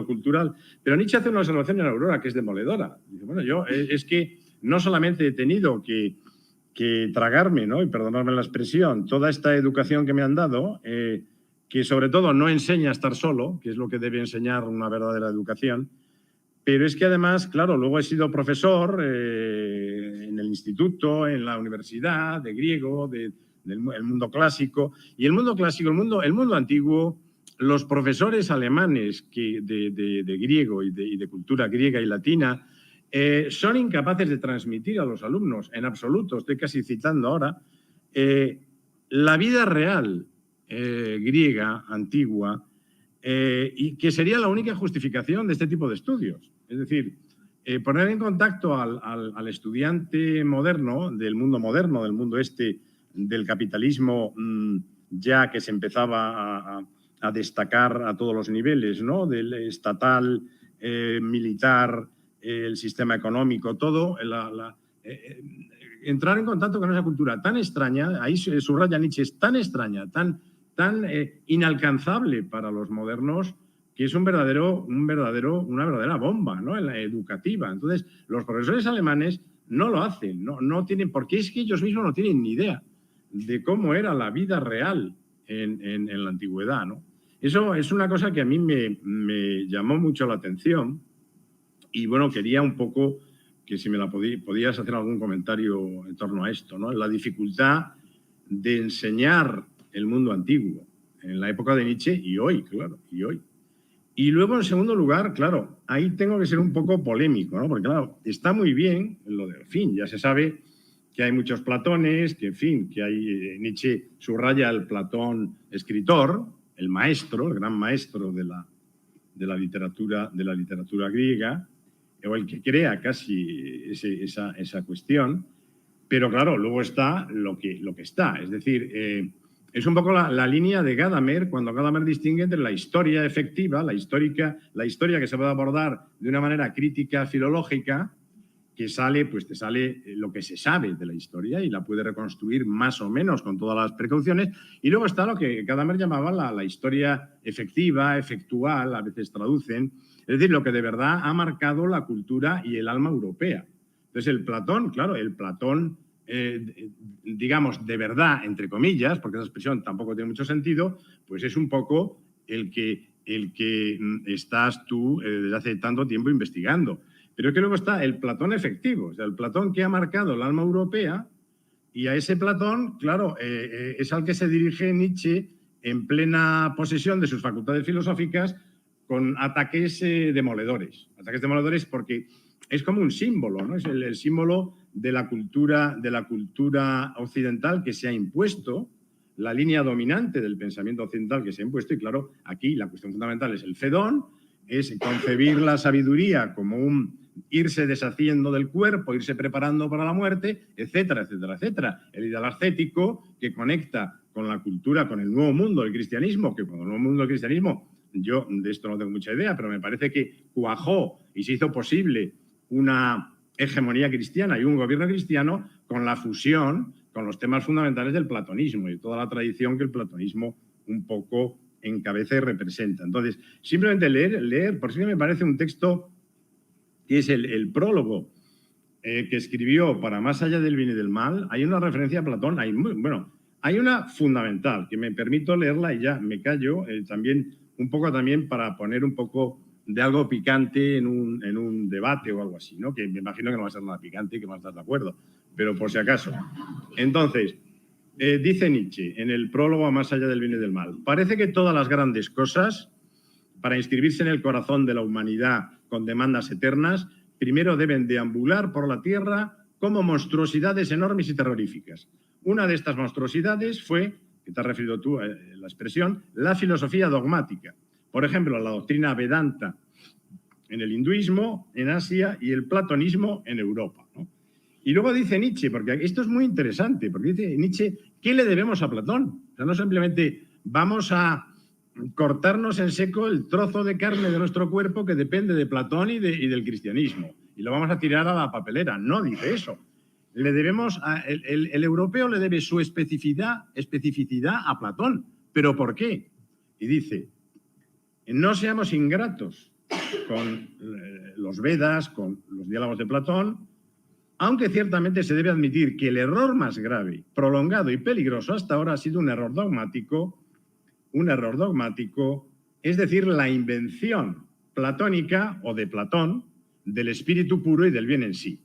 cultural. Pero Nietzsche hace una observación en Aurora que es demoledora. Dice, bueno, yo es que no solamente he tenido que tragarme, ¿no? Y perdonadme la expresión, toda esta educación que me han dado, que sobre todo no enseña a estar solo, que es lo que debe enseñar una verdadera educación, pero es que además, claro, luego he sido profesor en el instituto, en la universidad, de griego, del mundo clásico. Y el mundo clásico, el mundo antiguo, los profesores alemanes de griego y de cultura griega y latina son incapaces de transmitir a los alumnos en absoluto, estoy casi citando ahora, la vida real griega, antigua, y que sería la única justificación de este tipo de estudios. Es decir, poner en contacto al estudiante moderno, del mundo del capitalismo ya que se empezaba a destacar a todos los niveles, ¿no? Del estatal, militar, el sistema económico, todo, entrar en contacto con esa cultura tan extraña, ahí subraya Nietzsche, es tan extraña, tan inalcanzable para los modernos, que es una verdadera bomba, ¿no? En la educativa. Entonces, los profesores alemanes no lo hacen, no tienen, porque es que ellos mismos no tienen ni idea de cómo era la vida real en la antigüedad, ¿no? Eso es una cosa que a mí me llamó mucho la atención y, bueno, quería un poco que si me la podías hacer algún comentario en torno a esto, ¿no? La dificultad de enseñar el mundo antiguo en la época de Nietzsche y hoy, claro, y hoy. Y luego, en segundo lugar, claro, ahí tengo que ser un poco polémico, ¿no? Porque, claro, está muy bien lo de, en fin, ya se sabe que hay muchos Platones, que, en fin, que hay Nietzsche subraya el Platón escritor, el maestro, el gran maestro de la literatura griega, o el que crea casi esa cuestión, pero claro, luego está lo que está, es decir, es un poco la línea de Gadamer, cuando Gadamer distingue entre la historia efectiva, la historia que se puede abordar de una manera crítica filológica, que te sale lo que se sabe de la historia y la puede reconstruir más o menos con todas las precauciones, y luego está lo que Gadamer llamaba la historia efectiva, efectual, a veces traducen, es decir, lo que de verdad ha marcado la cultura y el alma europea. Entonces, el Platón, claro, digamos, de verdad, entre comillas, porque esa expresión tampoco tiene mucho sentido, pues es un poco el que estás tú desde hace tanto tiempo investigando. Pero es que luego está el Platón efectivo, o sea, el Platón que ha marcado el alma europea, y a ese Platón, claro, es al que se dirige Nietzsche en plena posesión de sus facultades filosóficas con ataques demoledores. Ataques demoledores porque es como un símbolo, ¿no? Es el símbolo de la cultura occidental que se ha impuesto, la línea dominante del pensamiento occidental que se ha impuesto, y claro, aquí la cuestión fundamental es el Fedón, es concebir la sabiduría como un irse deshaciendo del cuerpo, irse preparando para la muerte, etcétera, etcétera, etcétera. El ideal ascético que conecta con la cultura, con el nuevo mundo del cristianismo, que con el nuevo mundo del cristianismo, yo de esto no tengo mucha idea, pero me parece que cuajó y se hizo posible una hegemonía cristiana y un gobierno cristiano con la fusión con los temas fundamentales del platonismo y toda la tradición que el platonismo un poco encabeza y representa. Entonces, simplemente leer, por sí me parece un texto que es el prólogo que escribió para Más allá del bien y del mal. Hay una referencia a Platón, hay una fundamental, que me permito leerla y ya me callo, también un poco también para poner un poco de algo picante en un debate o algo así, ¿no? Que me imagino que no va a ser nada picante y que va a estar de acuerdo, pero por si acaso. Entonces, dice Nietzsche en el prólogo a Más allá del bien y del mal: parece que todas las grandes cosas, para inscribirse en el corazón de la humanidad con demandas eternas, primero deben deambular por la tierra como monstruosidades enormes y terroríficas. Una de estas monstruosidades fue, que te has referido tú a la expresión, la filosofía dogmática. Por ejemplo, la doctrina Vedanta en el hinduismo, en Asia, y el platonismo en Europa, ¿no? Y luego dice Nietzsche, porque esto es muy interesante, porque dice Nietzsche, ¿qué le debemos a Platón? O sea, no simplemente vamos a cortarnos en seco el trozo de carne de nuestro cuerpo que depende de Platón y del cristianismo, y lo vamos a tirar a la papelera. No dice eso. Le debemos el europeo le debe su especificidad a Platón. ¿Pero por qué? Y dice, no seamos ingratos con los Vedas, con los diálogos de Platón, aunque ciertamente se debe admitir que el error más grave, prolongado y peligroso hasta ahora ha sido un error dogmático, es decir, la invención platónica o de Platón del espíritu puro y del bien en sí.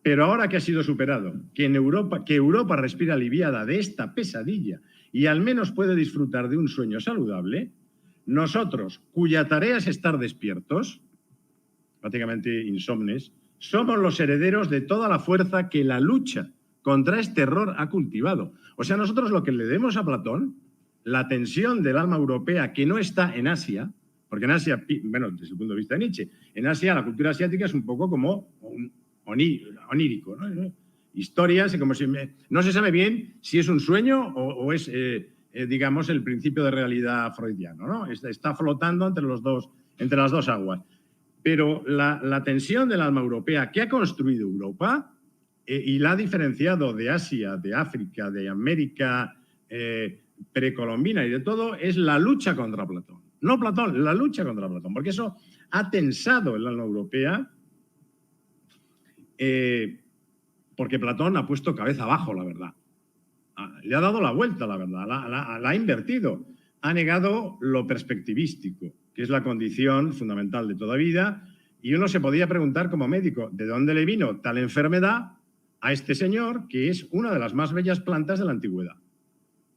Pero ahora que ha sido superado, que Europa respira aliviada de esta pesadilla y al menos puede disfrutar de un sueño saludable, nosotros, cuya tarea es estar despiertos, prácticamente insomnes, somos los herederos de toda la fuerza que la lucha contra este error ha cultivado. O sea, nosotros lo que le debemos a Platón, la tensión del alma europea que no está en Asia, porque en Asia, bueno, desde el punto de vista de Nietzsche, en Asia la cultura asiática es un poco como un onírico, ¿no? Historias, como si no se sabe bien si es un sueño o es, digamos, el principio de realidad freudiano, ¿no? Está flotando entre las dos aguas. Pero la tensión del alma europea que ha construido Europa y la ha diferenciado de Asia, de África, de América precolombina y de todo, es la lucha contra Platón. No Platón, la lucha contra Platón, porque eso ha tensado el alma europea, porque Platón ha puesto cabeza abajo la verdad. Le ha dado la vuelta a la verdad, la ha invertido. Ha negado lo perspectivístico, que es la condición fundamental de toda vida, y uno se podía preguntar como médico, ¿de dónde le vino tal enfermedad a este señor, que es una de las más bellas plantas de la antigüedad?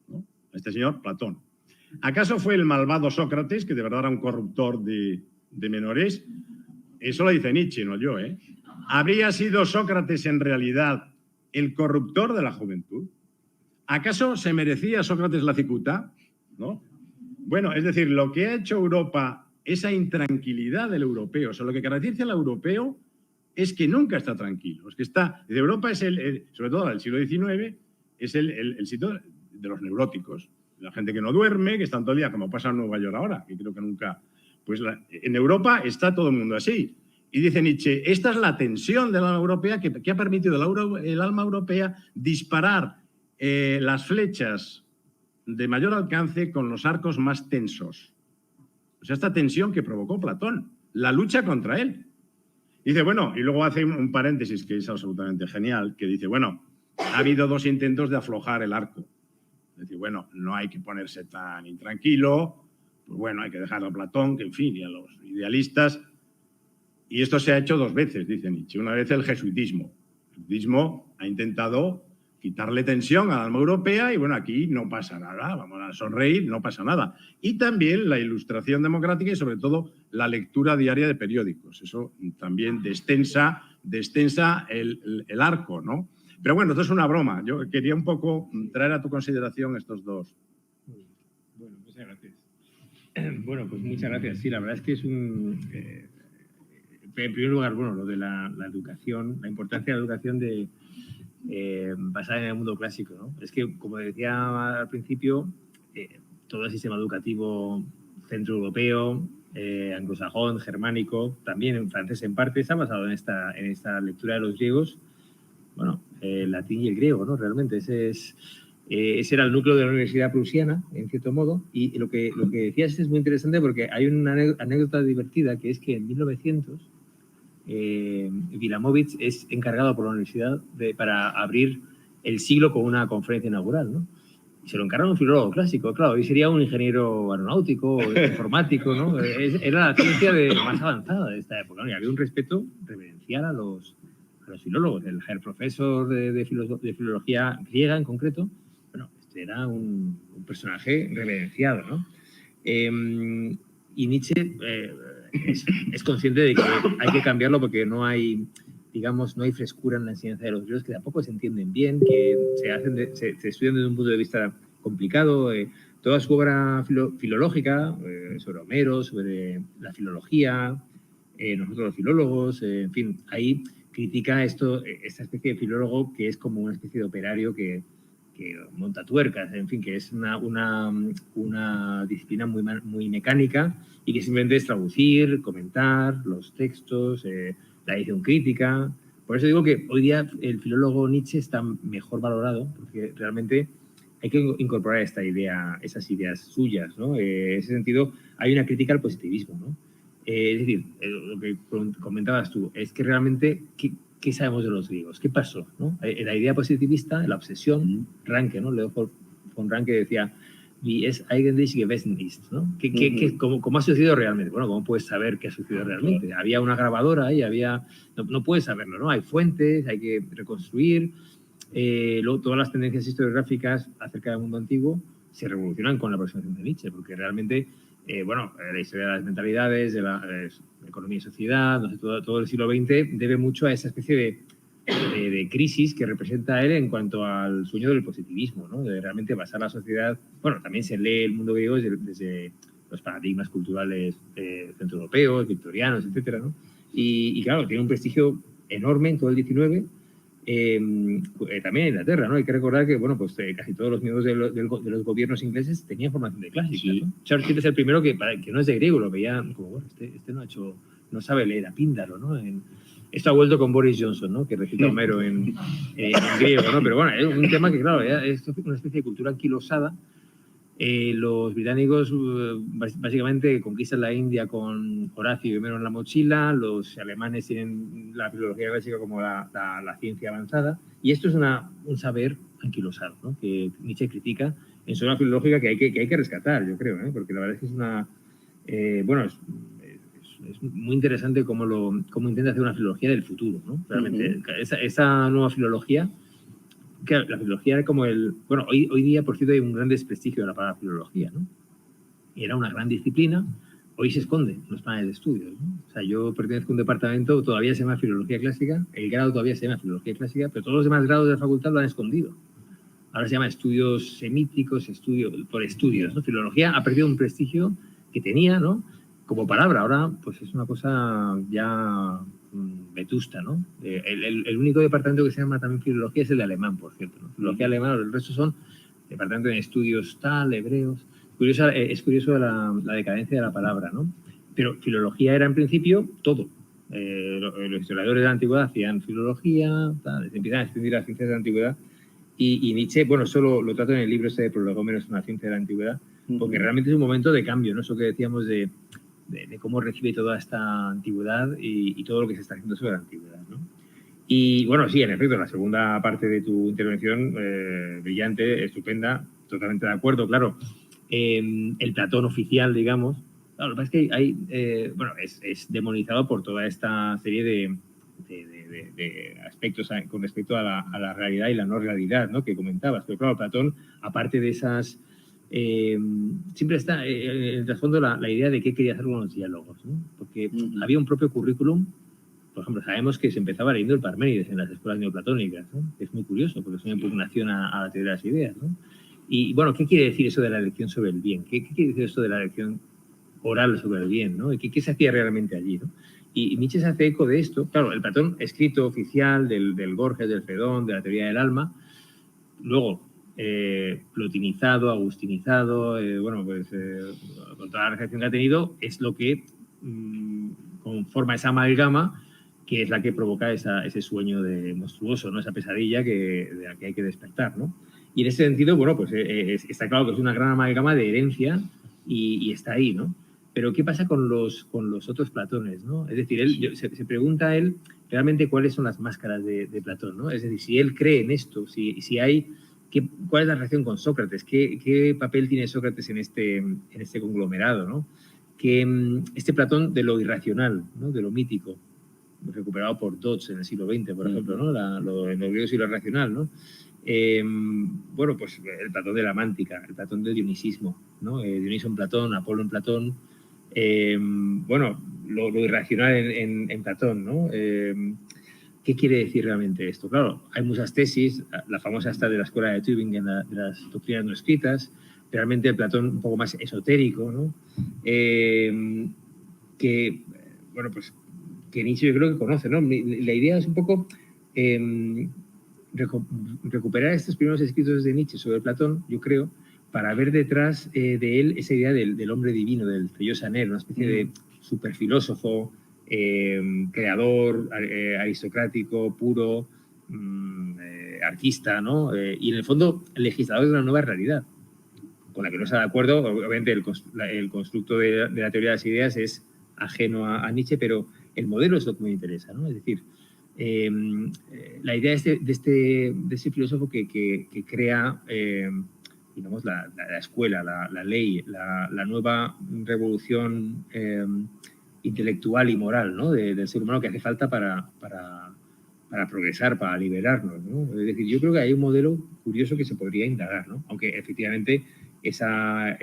¿No? Este señor, Platón. ¿Acaso fue el malvado Sócrates, que de verdad era un corruptor de menores? Eso lo dice Nietzsche, no yo, ¿eh? ¿Habría sido Sócrates en realidad el corruptor de la juventud? ¿Acaso se merecía Sócrates la cicuta? ¿No? Bueno, es decir, lo que ha hecho Europa, esa intranquilidad del europeo, o sea, lo que caracteriza al europeo es que nunca está tranquilo. Es que Europa es sobre todo el siglo XIX, es el sitio de los neuróticos, la gente que no duerme, que está todo el día, como pasa en Nueva York ahora, que creo que nunca... Pues en Europa está todo el mundo así. Y dice Nietzsche, esta es la tensión del alma europea que ha permitido el alma europea disparar las flechas de mayor alcance con los arcos más tensos. O sea, esta tensión que provocó Platón, la lucha contra él. Dice, bueno, y luego hace un paréntesis que es absolutamente genial, que dice, bueno, ha habido 2 intentos de aflojar el arco. Es decir, bueno, no hay que ponerse tan intranquilo, pues bueno, hay que dejar a Platón, que en fin, y a los idealistas. Y esto se ha hecho 2 veces, dice Nietzsche. Una vez el jesuitismo. El jesuitismo ha intentado quitarle tensión al alma europea y bueno, aquí no pasa nada, vamos a sonreír, no pasa nada. Y también la ilustración democrática y sobre todo la lectura diaria de periódicos. Eso también destensa el arco, ¿no? Pero bueno, esto es una broma. Yo quería un poco traer a tu consideración estos 2. Bueno, muchas gracias. Bueno, pues muchas gracias. Sí, la verdad es que es un... en primer lugar, bueno, lo de la educación, la importancia de la educación basada en el mundo clásico, ¿no? Es que, como decía al principio, todo el sistema educativo centroeuropeo, anglosajón, germánico, también en francés en parte, está basado en esta lectura de los griegos, bueno, el latín y el griego, ¿no? Realmente ese era el núcleo de la Universidad Prusiana, en cierto modo, y lo que decías es muy interesante porque hay una anécdota divertida, que es que en 1900 Wilamowitz es encargado por la universidad para abrir el siglo con una conferencia inaugural, ¿no? Y se lo encarga un filólogo clásico, claro, hoy sería un ingeniero aeronáutico o informático, ¿no? Era la ciencia más avanzada de esta época, ¿no? Y había un respeto reverencial a los filólogos. El profesor de filología griega en concreto, bueno, este era un personaje reverenciado, ¿no? Y Nietzsche es consciente de que hay que cambiarlo porque no hay, digamos, no hay frescura en la enseñanza de los griegos, que tampoco se entienden bien, que se estudian desde un punto de vista complicado. Toda su obra filológica, sobre Homero, sobre la filología, nosotros los filólogos, en fin, ahí critica esta especie de filólogo que es como una especie de operario que monta tuercas, en fin, que es una disciplina muy mecánica y que simplemente es traducir, comentar los textos, la edición crítica. Por eso digo que hoy día el filólogo Nietzsche está mejor valorado, porque realmente hay que incorporar esas ideas suyas, ¿no? En ese sentido, hay una crítica al positivismo, ¿no? Es decir, lo que comentabas tú, es que realmente, ¿qué sabemos de los griegos? ¿Qué pasó? ¿No? La idea positivista, la obsesión, Ranke, ¿no? Leo von Ranke decía, wie es eigentlich gewesen ist, ¿no? ¿Cómo ha sucedido realmente? Bueno, ¿cómo puedes saber qué ha sucedido realmente? Había una grabadora ahí, no puedes saberlo, ¿no? Hay fuentes, hay que reconstruir. Luego, todas las tendencias historiográficas acerca del mundo antiguo se revolucionan con la aproximación de Nietzsche, porque realmente, la historia de las mentalidades, de la economía y sociedad, no sé, todo el siglo XX debe mucho a esa especie de crisis que representa él en cuanto al sueño del positivismo, ¿no? De realmente basar la sociedad. Bueno, también se lee el mundo griego desde los paradigmas culturales centroeuropeos, victorianos, etcétera, ¿no? Y claro, tiene un prestigio enorme en todo el XIX. También en Inglaterra, ¿no? Hay que recordar que, bueno, pues casi todos los miembros de los gobiernos ingleses tenían formación de clásica, sí. ¿No? Churchill es el primero que no es de griego, lo veía como, bueno, este no sabe leer a Píndaro, ¿no? Esto ha vuelto con Boris Johnson, ¿no? Que recita Homero en griego, ¿no? Pero bueno, es un tema que, claro, es una especie de cultura anquilosada. Los británicos básicamente conquistan la India con Horacio y Homero en la mochila, los alemanes tienen la filología clásica como la ciencia avanzada, y esto es un saber anquilosado, ¿no? Que Nietzsche critica en su obra filológica que hay que rescatar, yo creo, porque la verdad es que es es muy interesante cómo intenta hacer una filología del futuro, ¿no? Realmente, esa nueva filología, que la filología era como hoy día, por cierto, hay un gran desprestigio de la palabra filología, ¿no? Y era una gran disciplina, hoy se esconde en los planes de estudios, ¿no? O sea, yo pertenezco a un departamento, todavía se llama filología clásica, el grado todavía se llama filología clásica, pero todos los demás grados de la facultad lo han escondido. Ahora se llama estudios semíticos, por estudios, ¿no? Filología ha perdido un prestigio que tenía, ¿no? Como palabra, ahora pues es una cosa ya vetusta, ¿no? El único departamento que se llama también filología es el de alemán, por cierto, ¿no? Filología alemana, el resto son departamentos de estudios hebreos. Es curioso la decadencia de la palabra, ¿no? Pero filología era en principio todo. Los historiadores de la antigüedad hacían filología, se empiezan a extender las ciencias de la antigüedad. Y Nietzsche, bueno, solo lo trato en el libro de Prolegómenos, una ciencia de la antigüedad, porque realmente es un momento de cambio, ¿no? Eso que decíamos de cómo recibe toda esta antigüedad y todo lo que se está haciendo sobre la antigüedad, ¿no? Y bueno, sí, en efecto, la segunda parte de tu intervención, brillante, estupenda, totalmente de acuerdo, claro. El Platón oficial, digamos, claro, lo que pasa es que es demonizado por toda esta serie de aspectos con respecto a la realidad y la no realidad, ¿no? Que comentabas. Pero claro, Platón, aparte de esas... siempre está en el trasfondo la idea de qué quería hacer con los diálogos, ¿no? Porque había un propio currículum. Por ejemplo, sabemos que se empezaba leyendo el Parménides en las escuelas neoplatónicas, ¿no? Es muy curioso porque es una impugnación a la teoría de las ideas, ¿no? Y bueno, ¿qué quiere decir eso de la elección sobre el bien? ¿Qué quiere decir eso de la elección oral sobre el bien, ¿no? ¿Qué se hacía realmente allí, ¿no? Y Nietzsche se hace eco de esto. Claro, el Platón escrito oficial del Gorgias, del Fedón, de la teoría del alma. Luego, plotinizado, agustinizado, bueno, pues con toda la recepción que ha tenido, es lo que conforma esa amalgama que es la que provoca ese sueño monstruoso, ¿no? Esa pesadilla de la que hay que despertar, ¿no? Y en ese sentido, bueno, pues está claro que es una gran amalgama de herencia y está ahí, ¿no? Pero ¿qué pasa con los otros Platones, ¿no? Es decir, se pregunta a él realmente cuáles son las máscaras de Platón, ¿no? Es decir, si él cree en esto, si hay... ¿Cuál es la relación con Sócrates? ¿Qué papel tiene Sócrates en este conglomerado, ¿no? Que este Platón de lo irracional, ¿no? De lo mítico, recuperado por Dodds en el siglo XX, por ejemplo, ¿no? Los griegos y lo racional, ¿no? Bueno, pues el Platón de la mántica, el Platón del dionisismo, ¿no? Dioniso en Platón, Apolo en Platón, bueno, lo irracional en Platón, ¿no? ¿Qué quiere decir realmente esto? Claro, hay muchas tesis, la famosa esta de la escuela de Tübingen, de las doctrinas no escritas, realmente el Platón un poco más esotérico, ¿no? Que, bueno, pues que Nietzsche yo creo que conoce, ¿no? La idea es un poco recuperar estos primeros escritos de Nietzsche sobre Platón, yo creo, para ver detrás de él esa idea del hombre divino, del Theosaner, una especie de superfilósofo, creador, aristocrático, puro, artista, ¿no? Y en el fondo, legislador de una nueva realidad, con la que no está de acuerdo. Obviamente, el constructo de la teoría de las ideas es ajeno a Nietzsche, pero el modelo es lo que me interesa, ¿no? Es decir, la idea de ese filósofo que crea, digamos, la escuela, la ley, la nueva revolución intelectual y moral, ¿no? del ser humano que hace falta para progresar, para liberarnos, ¿no? Es decir, yo creo que hay un modelo curioso que se podría indagar, ¿no? Aunque efectivamente esa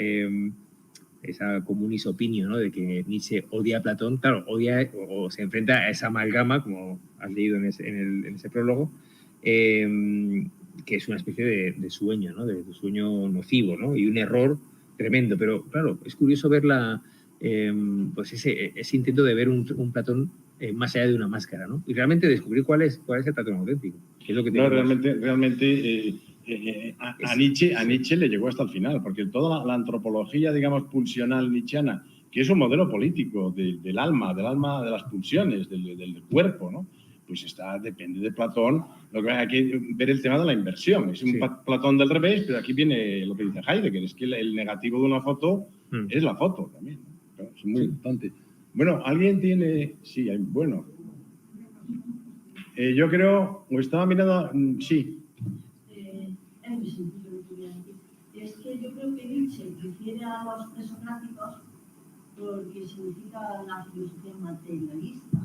communis opinio, ¿no? De que Nietzsche odia a Platón, claro, odia o se enfrenta a esa amalgama, como has leído en ese prólogo, que es una especie de sueño, ¿no? De sueño nocivo, ¿no? Y un error tremendo. Pero claro, es curioso ver pues ese intento de ver un Platón más allá de una máscara, ¿no? Y realmente descubrir cuál es el Platón auténtico. Que es lo que no, realmente a Nietzsche le llegó hasta el final, porque toda la antropología, digamos, pulsional nietzscheana, que es un modelo político del alma, de las pulsiones, del cuerpo, ¿no? Pues depende de Platón. Lo que hay que ver el tema de la inversión. Es un Platón del revés, pero aquí viene lo que dice Heidegger, es que el negativo de una foto es la foto también, ¿no? Claro, es muy importante. Bueno, ¿alguien tiene...? Sí, bueno. Yo creo, o estaba mirando... Sí. Es muy sencillo lo que voy a decir. Es que yo creo que Nietzsche prefiere a los presocráticos porque significa la filosofía materialista.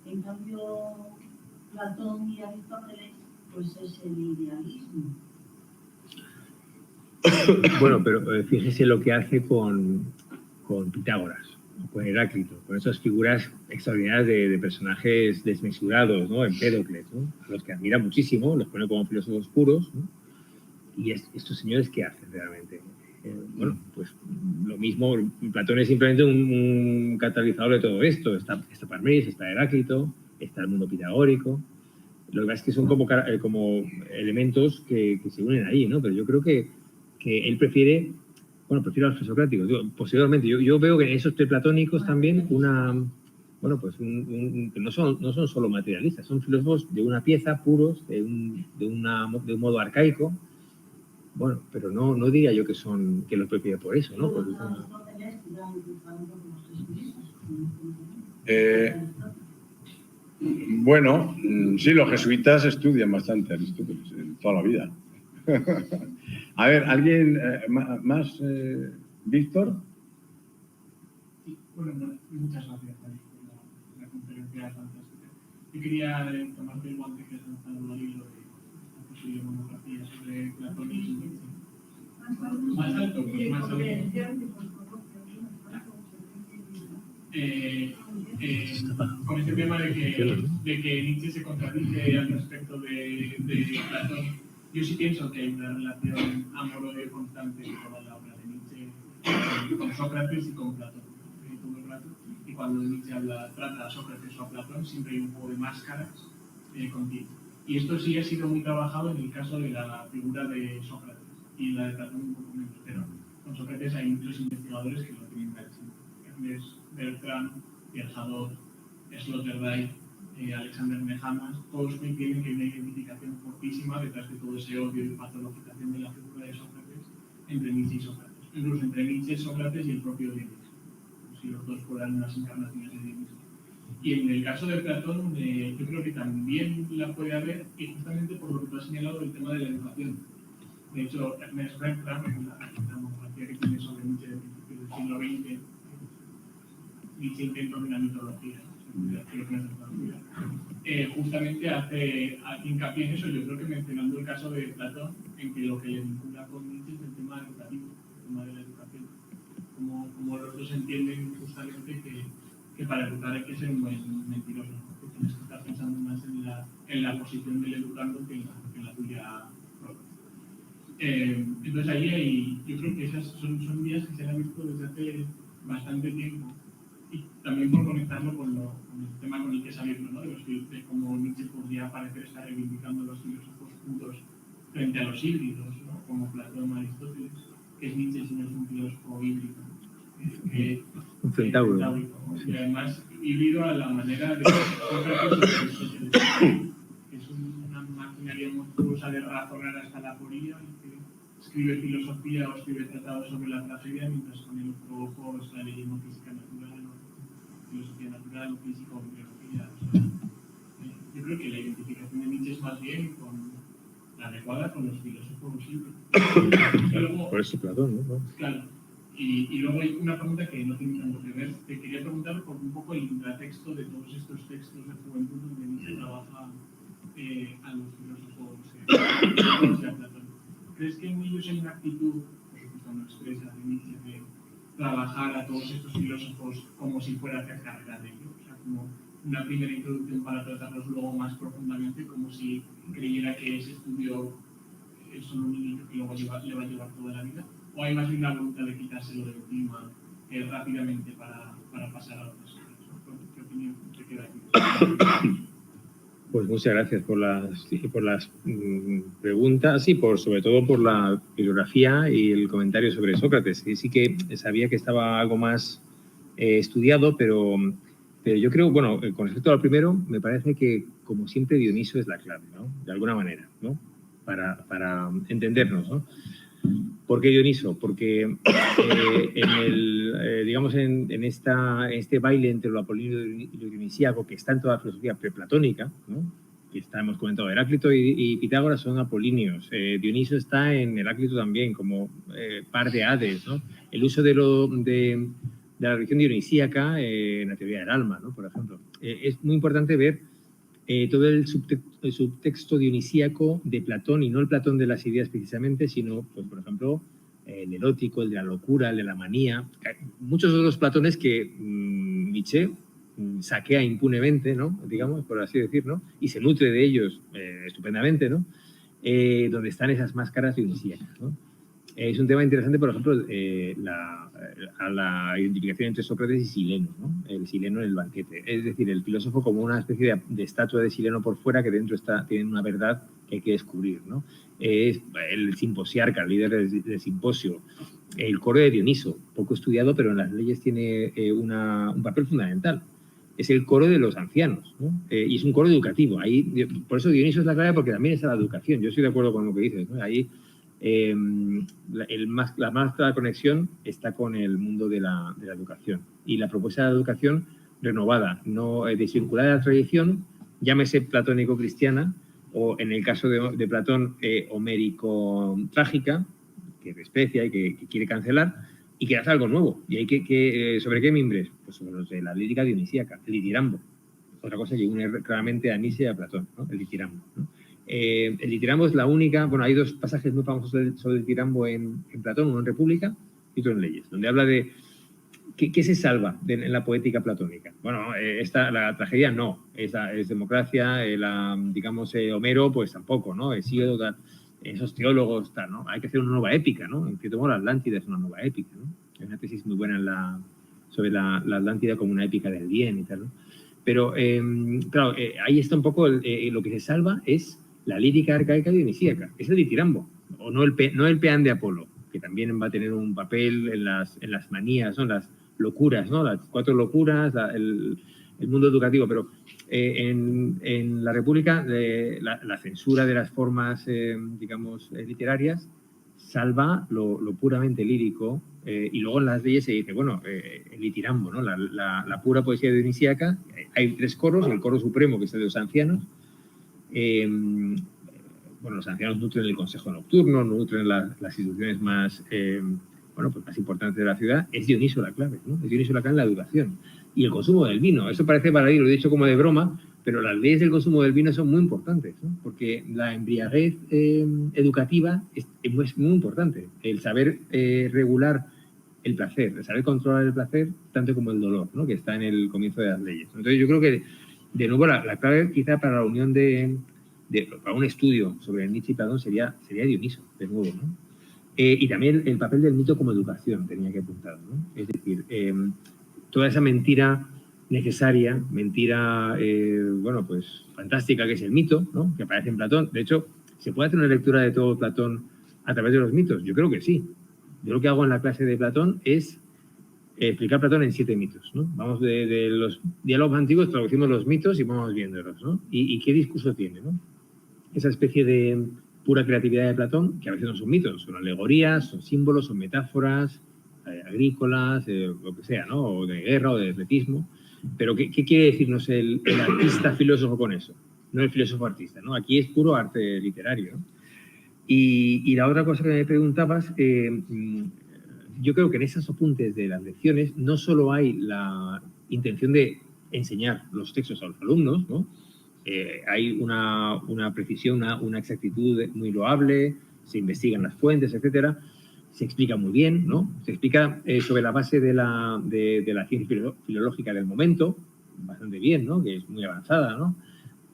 En cambio, Platón y Aristóteles, pues es el idealismo. Bueno, pero fíjese lo que hace con Pitágoras, con Heráclito, con esas figuras extraordinarias de personajes desmesurados, ¿no? Empédocles, ¿no? A los que admira muchísimo, los pone como filósofos puros, ¿no? Y estos señores, ¿qué hacen realmente? Bueno, pues lo mismo, Platón es simplemente un catalizador de todo esto. Está Parménides, está Heráclito, está el mundo pitagórico. Lo que pasa es que son como elementos que se unen ahí, ¿no? Pero yo creo que él prefiere a los presocráticos. Posteriormente, yo veo que en esos preplatónicos también bueno, pues que no son solo materialistas, son filósofos de una pieza, puros, de un modo arcaico. Bueno, pero no diría yo que los prefiere por eso, ¿no? Bueno, sí, los jesuitas estudian bastante Aristóteles toda la vida. A ver, ¿alguien más? ¿Víctor? Sí, bueno, muchas gracias por la conferencia fantástica. Yo quería tomarte el guante que has lanzado en el libro de posible monografía sobre Platón y Nietzsche. Más alto, pues más alto. Con este tema de que Nietzsche se contradice al respecto de Platón, yo sí pienso que hay una relación amor-odio constante en toda la obra de Nietzsche con Sócrates y con Platón. Todo el rato. Y cuando Nietzsche trata a Sócrates o a Platón, siempre hay un juego de máscaras continuo. Y esto sí ha sido muy trabajado en el caso de la figura de Sócrates y la de Platón un poco menos, pero con Sócrates hay muchos investigadores que lo tienen clarísimo. Ernest Bertrand, Pierre Hadot, Sloterdijk, Alexander Nehamas, todos coinciden que hay una identificación fortísima detrás de todo ese odio y patologización de la figura de Sócrates entre Nietzsche y Sócrates. Incluso entre Nietzsche, Sócrates y el propio Dionisio, como si los dos fueran unas encarnaciones de Dionisio. Y en el caso de Platón, yo creo que también la puede haber, y justamente por lo que tú has señalado, el tema de la educación. De hecho, Ernest Bertrand, en la monografía que tiene sobre Nietzsche de principios del siglo XX, Nietzsche intenta una mitología, creo que no es mitología. Justamente hace hincapié en eso, yo creo que mencionando el caso de Platón, en que lo que le vincula con Nietzsche es el tema educativo, el tema de la educación. Como los dos entienden justamente que para educar hay que ser un buen mentiroso, que tienes que estar pensando más en la posición del educando que en la tuya propia. Entonces ahí yo creo que esas son vías que se han visto desde hace bastante tiempo, y también por conectarlo con el tema con el que salirlo, ¿no? De cómo Nietzsche podría parecer estar reivindicando los filósofos puros frente a los híbridos, ¿no? Como Platón o Aristóteles, que es Nietzsche si no es un filósofo híbrido. Un centauro. Y además híbrido a la manera de Sócrates, que es una maquinaria monstruosa de razonar hasta la aporía, y que escribe filosofía o escribe tratados sobre la tragedia, mientras con el otro ojo está leyendo física natural, o filosofía natural, o física o biología. O sea, yo creo que la identificación de Nietzsche es más bien la adecuada con los filósofos híbridos. Por eso Platón, ¿no? Claro. Y luego hay una pregunta que no tiene tanto que ver. Te quería preguntar por un poco el intratexto de todos estos textos de juventud donde Nietzsche trabaja a los filósofos de Platón. ¿Crees que en ellos hay una actitud, por supuesto no expresa, de Nietzsche de trabajar a todos estos filósofos como si fuera a hacer carrera de ellos? O sea, como una primera introducción para tratarlos luego más profundamente, como si creyera que ese estudio es solo un inicio que luego le va a llevar toda la vida. ¿O hay más bien una voluntad de quitárselo de encima rápidamente para pasar a otras cosas? ¿Qué opinión te queda aquí? Pues muchas gracias por las preguntas y sobre todo por la bibliografía y el comentario sobre Sócrates. Sí que sabía que estaba algo más estudiado, pero yo creo, bueno, con respecto al primero, me parece que, como siempre, Dioniso es la clave, ¿no? De alguna manera, ¿no? Para entendernos, ¿no? ¿Por qué Dioniso? Porque digamos en este baile entre lo apolíneo y lo dionisíaco, que está en toda la filosofía preplatónica, ¿no? Que hemos comentado, Heráclito y Pitágoras son apolíneos. Dioniso está en Heráclito también, como par de Hades, ¿no? El uso de la religión dionisíaca en la teoría del alma, ¿no? Por ejemplo. Es muy importante ver todo el subtexto dionisíaco de Platón, y no el Platón de las ideas precisamente, sino, pues, por ejemplo, el erótico, el de la locura, el de la manía. Muchos de los Platones que Nietzsche saquea impunemente, ¿no? Digamos, por así decir, ¿no? Y se nutre de ellos estupendamente, ¿no? Donde están esas máscaras dionisíacas, ¿no? Es un tema interesante, por ejemplo, la identificación entre Sócrates y Sileno, ¿no? El Sileno en el banquete. Es decir, el filósofo como una especie de estatua de Sileno por fuera, que dentro tiene una verdad que hay que descubrir, ¿no? Es el simposiarca, el líder del simposio. El coro de Dioniso, poco estudiado, pero en las leyes tiene un papel fundamental. Es el coro de los ancianos, ¿no? Y es un coro educativo. Ahí, por eso Dioniso es la clave, porque también está la educación. Yo estoy de acuerdo con lo que dices, ¿no? Ahí la más clara conexión está con el mundo de la educación, y la propuesta de la educación renovada, no desvinculada de la tradición, llámese platónico-cristiana, o en el caso de Platón, homérico-trágica, que desprecia y que quiere cancelar, y que hace algo nuevo. ¿Y hay sobre qué mimbres? Pues sobre los de la lírica dionisíaca, el ditirambo. Otra cosa que une claramente a Nietzsche y a Platón, ¿no? El ditirambo, ¿no? El ditirambo es la única, bueno, hay dos pasajes muy famosos sobre el ditirambo en Platón, uno en República y otro en Leyes, donde habla de qué se salva en la poética platónica. Bueno, la tragedia no, es democracia, digamos, Homero, pues tampoco, ¿no? Hesíodo, esos teólogos, tal, ¿no? Hay que hacer una nueva épica, ¿no? En cierto modo, la Atlántida es una nueva épica, ¿no? Hay una tesis muy buena sobre la Atlántida como una épica del bien y tal, ¿no? Pero, claro, ahí está un poco lo que se salva es la lírica arcaica dionisíaca, es el ditirambo, o no el peán de Apolo, que también va a tener un papel en las manías, ¿no? Las locuras, ¿no? Las 4 locuras, el mundo educativo, pero en la República la censura de las formas, digamos, literarias salva lo puramente lírico, y luego en las leyes se dice, bueno, el ditirambo, ¿no? La pura poesía dionisíaca. Hay 3 coros, el coro supremo, que es el de los ancianos. Bueno, los ancianos nutren el consejo nocturno, nutren las instituciones más, bueno, pues más importantes de la ciudad. Es Dioniso la clave, ¿no? Es Dioniso la clave en la educación. Y el consumo del vino. Eso parece baladí, lo he dicho como de broma, pero las leyes del consumo del vino son muy importantes, ¿no? Porque la embriaguez educativa es muy importante. El saber regular el placer, el saber controlar el placer, tanto como el dolor, ¿no? Que está en el comienzo de las leyes. Entonces yo creo que, de nuevo, la clave quizá para la unión para un estudio sobre Nietzsche y Platón sería Dioniso, de nuevo, ¿no? Y también el papel del mito como educación tenía que apuntar, ¿no? Es decir, toda esa mentira necesaria, mentira, bueno, pues fantástica, que es el mito, ¿no? Que aparece en Platón. De hecho, ¿se puede hacer una lectura de todo Platón a través de los mitos? Yo creo que sí. Yo lo que hago en la clase de Platón es explicar Platón en 7 mitos, ¿no? Vamos de los diálogos antiguos, traducimos los mitos y vamos viéndolos, ¿no? ¿Y qué discurso tiene, ¿no? Esa especie de pura creatividad de Platón, que a veces no son mitos, son alegorías, son símbolos, son metáforas agrícolas, lo que sea, ¿no? O de guerra o de atletismo. Pero ¿qué quiere decirnos el artista filósofo con eso? No el filósofo artista, ¿no? Aquí es puro arte literario, ¿no? Y la otra cosa que me preguntabas, yo creo que en esos apuntes de las lecciones no solo hay la intención de enseñar los textos a los alumnos, ¿no? Hay una precisión, una exactitud muy loable, se investigan las fuentes, etcétera, se explica muy bien, ¿no? Se explica sobre la base de la ciencia filológica del momento, bastante bien, ¿no? Que es muy avanzada, ¿no?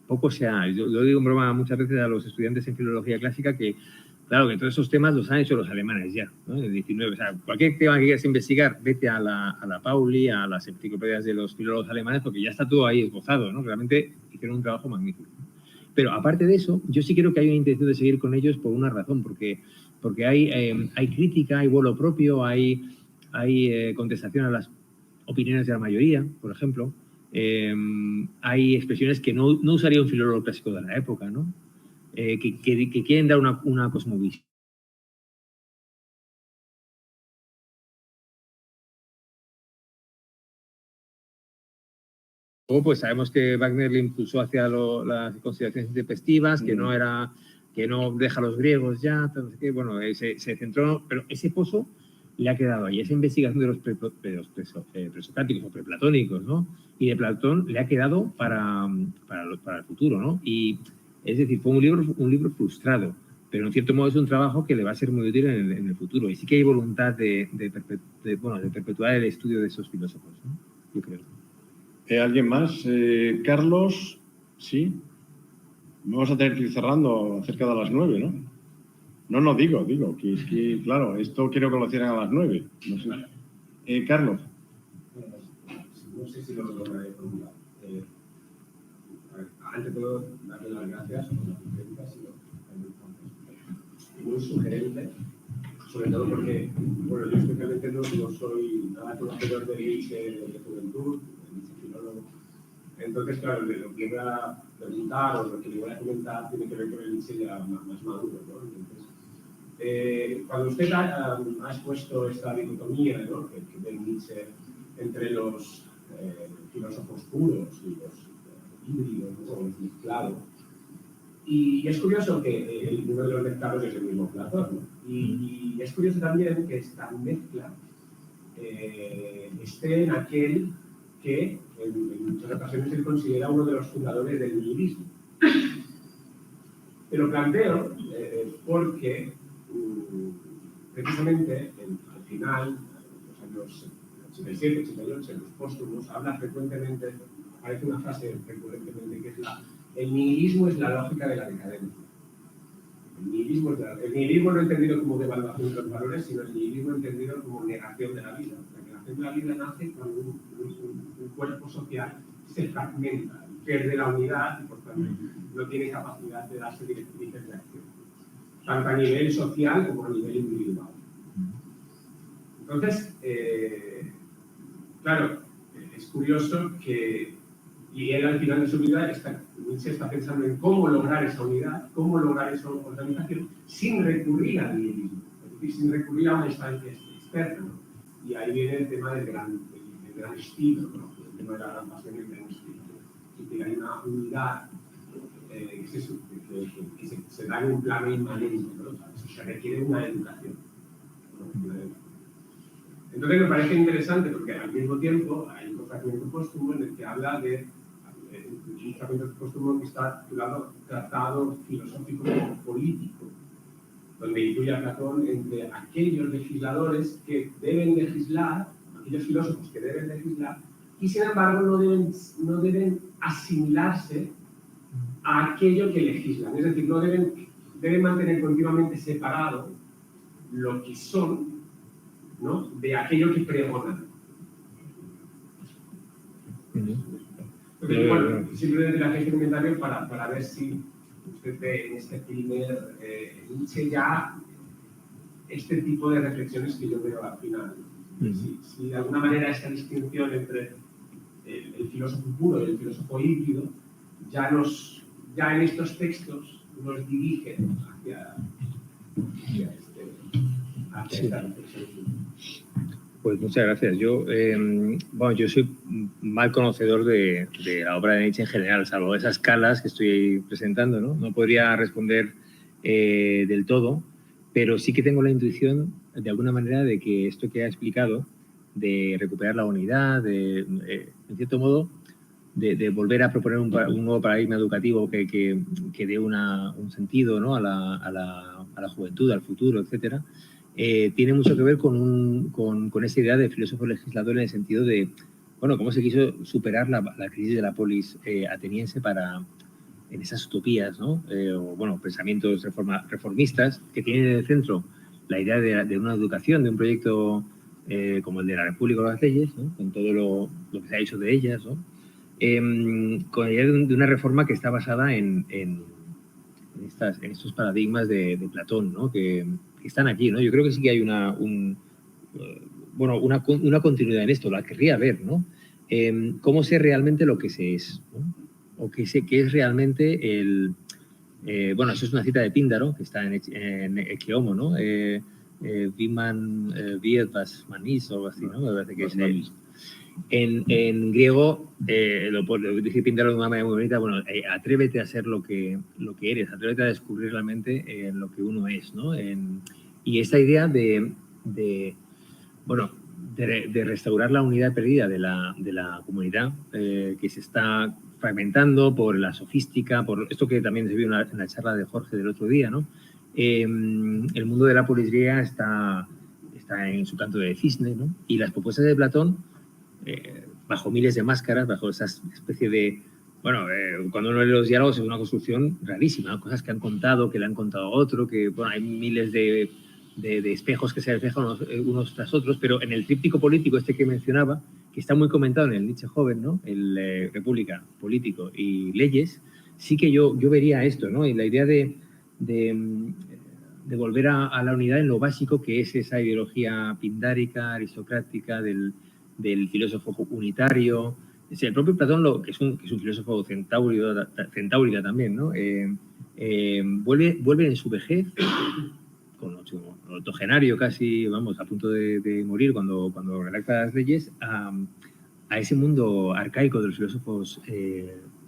Poco yo lo digo en broma muchas veces a los estudiantes en filología clásica que, claro, que todos esos temas los han hecho los alemanes ya, ¿no? En el 19. O sea, cualquier tema que quieras investigar, vete a la Pauli, a las enciclopedias de los filólogos alemanes, porque ya está todo ahí esbozado, ¿no? Realmente hicieron un trabajo magnífico. Pero aparte de eso, yo sí creo que hay una intención de seguir con ellos por una razón, porque hay crítica, hay vuelo propio, hay contestación a las opiniones de la mayoría, por ejemplo. Hay expresiones que no usaría un filólogo clásico de la época, ¿no? Que quieren dar una cosmovisión. Luego, pues sabemos que Wagner le impulsó hacia las consideraciones intempestivas, que no deja a los griegos ya, que, bueno, se centró, pero ese pozo le ha quedado ahí, esa investigación de los presocráticos o preplatónicos, ¿no? Y de Platón le ha quedado para el futuro, ¿no? Y es decir, fue un libro frustrado, pero en cierto modo es un trabajo que le va a ser muy útil en el futuro. Y sí que hay voluntad de perpetuar el estudio de esos filósofos, ¿no? Yo creo. ¿Alguien más? Carlos, ¿sí? Vamos a tener que ir cerrando cerca de las 9, ¿no? No, digo, que claro, esto quiero que lo cierren a las 9. No sé. Carlos. No sé si lo lograré formular. Antes de todo, darle las gracias por las preguntas y muy sugerente, sobre todo porque, bueno, yo especialmente no soy nada conocedor de Nietzsche de juventud, de Nietzsche filólogo. Entonces, claro, lo que voy a preguntar o lo que le voy a comentar tiene que ver con el Nietzsche ya más maduro, ¿no? Entonces, cuando usted ha expuesto esta dicotomía, ¿no? que ve Nietzsche entre los filósofos puros y los híbridos, ¿no? O los mezclados, y es curioso que uno de los mezclados es el mismo Platón, ¿no? Y es curioso también que esta mezcla esté en aquel que en muchas ocasiones se considera uno de los fundadores del nihilismo. Te lo planteo porque precisamente al final, en los años 87, 88, en los póstumos, habla frecuentemente, aparece una frase recurrentemente que es el nihilismo es la lógica de la decadencia. El nihilismo no entendido como devaluación de los valores, sino el nihilismo entendido como negación de la vida. La negación de la vida nace cuando un cuerpo social se fragmenta, pierde la unidad y por tanto no tiene capacidad de darse directrices de acción, tanto a nivel social como a nivel individual. Entonces, claro, es curioso que, y él al final de su vida Nietzsche está pensando en cómo lograr esa unidad, cómo lograr esa organización sin recurrir al nihilismo, es decir, sin recurrir a una instancia externa, ¿no? Y ahí viene el tema del gran estilo, ¿no? El tema de la gran pasión y el gran estilo. Es decir, hay una unidad que se da en un plano inmanente, ¿no? O sea, se requiere una educación, ¿no? Entonces me parece interesante porque al mismo tiempo hay un fragmento póstumo en el que habla de un fragmento póstumo que está titulado Tratado Filosófico Político, donde incluye a Platón entre aquellos legisladores que deben legislar, aquellos filósofos que deben legislar, y sin embargo no deben asimilarse a aquello que legislan. Es decir, deben mantener continuamente separado lo que son, ¿no?, de aquello que pregonan. Entonces, bueno, simplemente le hacía este comentario para ver si usted ve en este primer Nietzsche ya este tipo de reflexiones que yo veo al final. Si de alguna manera esta distinción entre el filósofo puro y el filósofo híbrido ya en estos textos nos dirige hacia esta reflexión. Pues muchas gracias. Yo soy mal conocedor de la obra de Nietzsche en general, salvo esas escalas que estoy presentando, ¿no? No podría responder del todo, pero sí que tengo la intuición, de alguna manera, de que esto que ha explicado, de recuperar la unidad, en cierto modo, de volver a proponer un nuevo paradigma educativo que dé un sentido, ¿no?, a la juventud, al futuro, etcétera, tiene mucho que ver con esa idea de filósofo legislador, en el sentido de, bueno, cómo se quiso superar la crisis de la polis ateniense en esas utopías, ¿no? O, bueno, pensamientos reformistas que tienen en el centro la idea de una educación, de un proyecto como el de la República o las leyes, ¿no?, con todo lo que se ha hecho de ellas, ¿no?, con la idea de una reforma que está basada en estos paradigmas de Platón, ¿no?, que están aquí, ¿no? Yo creo que sí que hay una continuidad en esto, la querría ver, ¿no? ¿Cómo sé realmente lo que se es, ¿no? O qué es realmente el... bueno, eso es una cita de Píndaro, que está en Ecce Homo, ¿no? Viman Viedvas Manis o algo así, ¿no? Me parece que es... En griego, lo dice Píndaro de una manera muy bonita, bueno, atrévete a ser lo que eres, atrévete a descubrir realmente lo que uno es, ¿no? Y esta idea de restaurar la unidad perdida de la comunidad, que se está fragmentando por la sofística, por esto que también se vio en la charla de Jorge del otro día, ¿no? El mundo de la polis griega está en su canto de cisne, ¿no? Y las propuestas de Platón, bajo miles de máscaras, bajo esa especie de... Bueno, cuando uno lee los diálogos es una construcción rarísima, ¿no? Cosas que han contado, que le han contado a otro, que, bueno, hay miles de espejos que se reflejan unos tras otros, pero en el tríptico político este que mencionaba, que está muy comentado en el Nietzsche joven, ¿no?, el República, Político y Leyes, sí que yo vería esto, ¿no?, y la idea de volver a la unidad en lo básico, que es esa ideología pindárica, aristocrática, del filósofo unitario. Es el propio Platón, que es un filósofo centaurida también, ¿no? Vuelve en su vejez, con octogenario casi, vamos, a punto de morir cuando redacta las leyes, a ese mundo arcaico de los filósofos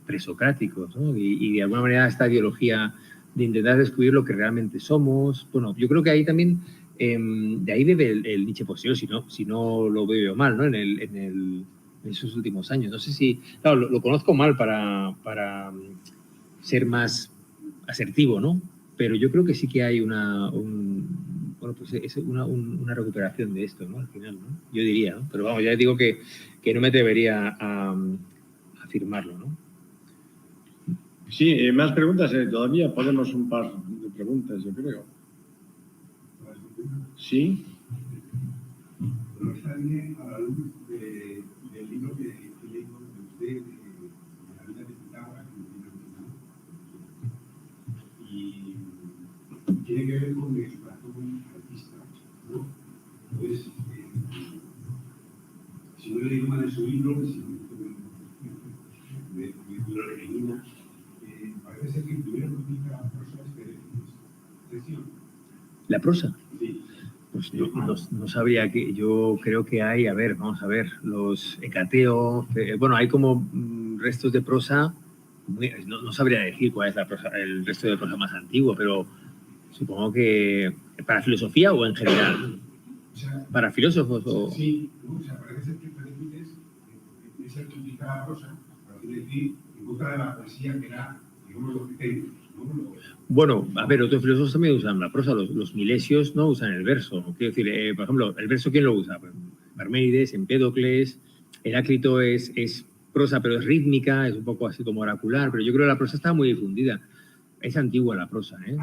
presocráticos, ¿no? Y de alguna manera esta ideología de intentar descubrir lo que realmente somos. Bueno, yo creo que ahí también, de ahí bebe el Nietzsche posterior, si no lo veo mal, ¿no?, en esos últimos años. No sé si, claro, lo conozco mal para ser más asertivo, ¿no? Pero yo creo que sí que hay una recuperación de esto, ¿no?, al final, ¿no? Yo diría, ¿no? Pero vamos, ya digo que no me atrevería a afirmarlo, ¿no? Sí, más preguntas. Todavía podemos un par de preguntas, yo creo. Sí. Pero está bien a la luz del libro que leímos de usted, tiene que ver con el Platón artista, ¿no? Entonces, si no le digo mal en su libro, lo elimina, parece ser que el primero que utiliza la prosa es Pericles. ¿La prosa? Sí. Pues no sabría que. Yo creo que hay, a ver, vamos a ver, los Hecateo, bueno, hay como restos de prosa. No sabría decir cuál es la prosa, el resto de prosa más antiguo, pero supongo que para filosofía o en general. O sea, ¿Para filósofos o...? Sí, ¿no? O sea, parece ser que Pericles es el que utiliza la prosa, para decir, en contra de la poesía que era, digamos, lo que tengo, ¿no? Bueno, a ver, otros filósofos también usan la prosa, los milesios no usan el verso. Quiero decir, por ejemplo, ¿el verso quién lo usa? Pues Parménides, Empédocles, Heráclito es prosa, pero es rítmica, es un poco así como oracular, pero yo creo que la prosa está muy difundida. Es antigua la prosa, ¿eh?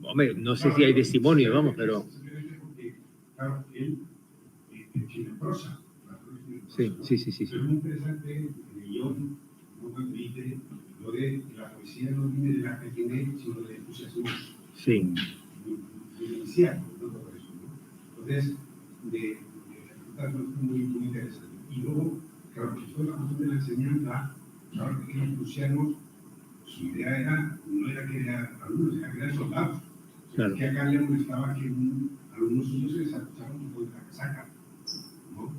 Hombre, no sé si hay testimonio, vamos, pero... Claro, él tiene prosa. Sí. Es muy interesante el guión, cuando dice lo de la poesía no viene de la que tiene, sino de entusiasmos. Sí. Inicial, no todo eso, ¿no? Entonces, de muy interesante. Y luego, claro, toda la cuestión de la enseñanza, claro, que los prusianos, su idea no era crear alumnos, era crear soldados. Claro. Que acá le molestaba que un alumno suyo se les acusaba un poco de la casaca, ¿no?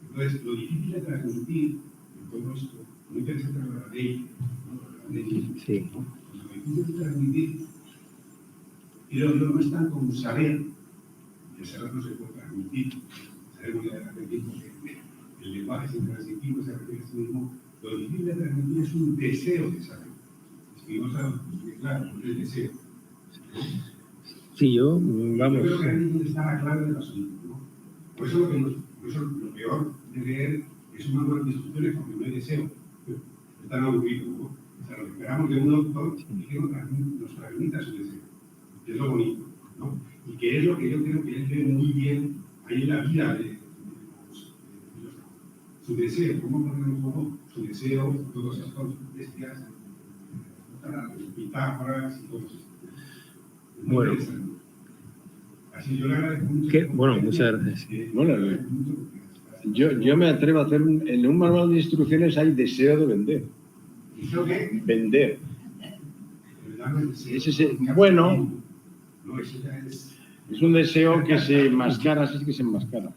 Entonces, lo difícil de transmitir en todo esto, muy interesante lo de la ley, ¿no? La ley, Sí. ¿no? Lo difícil de transmitir, y no es tanto un saber, que el saber no se puede transmitir, saber muy adelante, porque el lenguaje es intransitivo, se refiere a sí mismo. Lo difícil de transmitir es un deseo de saber. Es que no sabemos, claro, no es el deseo. Sí, vamos. Yo creo que ahí está la clave del asunto, ¿no? Por eso lo peor de leer es un manual de instrucciones porque no hay deseo. Es tan aburrido, ¿no? O sea, lo que esperamos de un autor es que nos transmita su deseo, que es lo bonito, ¿no? Y que es lo que yo creo que él ve muy bien ahí en la vida de su deseo, cómo poner en juego su deseo, todas estas bestias, metáforas y todo eso. Bueno. Así yo le agradezco mucho. Bueno, muchas gracias. Bueno, yo me atrevo a hacer, en un manual de instrucciones hay deseo de vender. ¿Deseo qué? Vender. Bueno, es un deseo que se mascara, así es que se enmascara.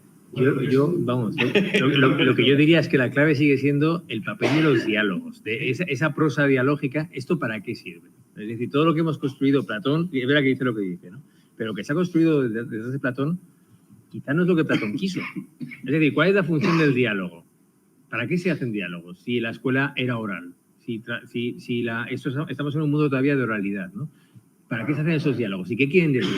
Vamos, lo que yo diría es que la clave sigue siendo el papel de los diálogos, de esa prosa dialógica. ¿Esto para qué sirve? Es decir, todo lo que hemos construido, Platón, y es verdad que dice lo que dice, ¿no? Pero lo que se ha construido desde Platón, quizá no es lo que Platón quiso. Es decir, ¿cuál es la función del diálogo? ¿Para qué se hacen diálogos? Si la escuela era oral, estamos en un mundo todavía de oralidad, ¿no? ¿Para qué se hacen esos diálogos? ¿Y qué quieren decir?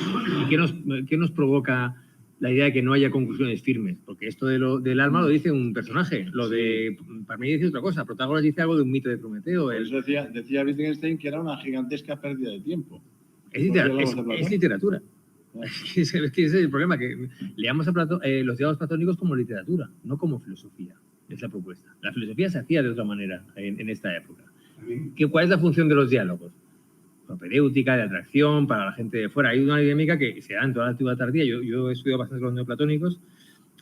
¿Y qué nos provoca la idea de que no haya conclusiones firmes? Porque esto del alma lo dice un personaje, lo de Parménides dice otra cosa, Protágoras dice algo de un mito de Prometeo. Por eso decía Wittgenstein que era una gigantesca pérdida de tiempo. Es literatura. Es que ese es el problema, que leamos los diálogos platónicos como literatura, no como filosofía. Es la propuesta. La filosofía se hacía de otra manera en esta época. ¿Cuál es la función de los diálogos? Propedéutica, de atracción, para la gente de fuera. Hay una dinámica que se da en toda la antigüedad tardía. Yo he estudiado bastante los neoplatónicos.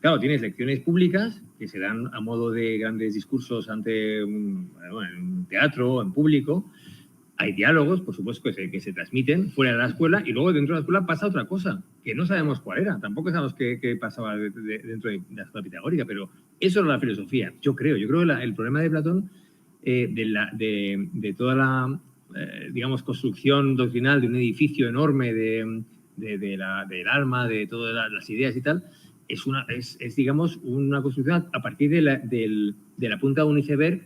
Claro, tienes lecciones públicas que se dan a modo de grandes discursos en un teatro, en público. Hay diálogos, por supuesto, que se transmiten fuera de la escuela, y luego dentro de la escuela pasa otra cosa, que no sabemos cuál era. Tampoco sabemos qué pasaba dentro de la escuela pitagórica, pero eso era la filosofía. Yo creo que el problema de Platón, de toda la digamos, construcción doctrinal de un edificio enorme del alma, de todas las ideas y tal, es digamos, una construcción a partir de la punta de un iceberg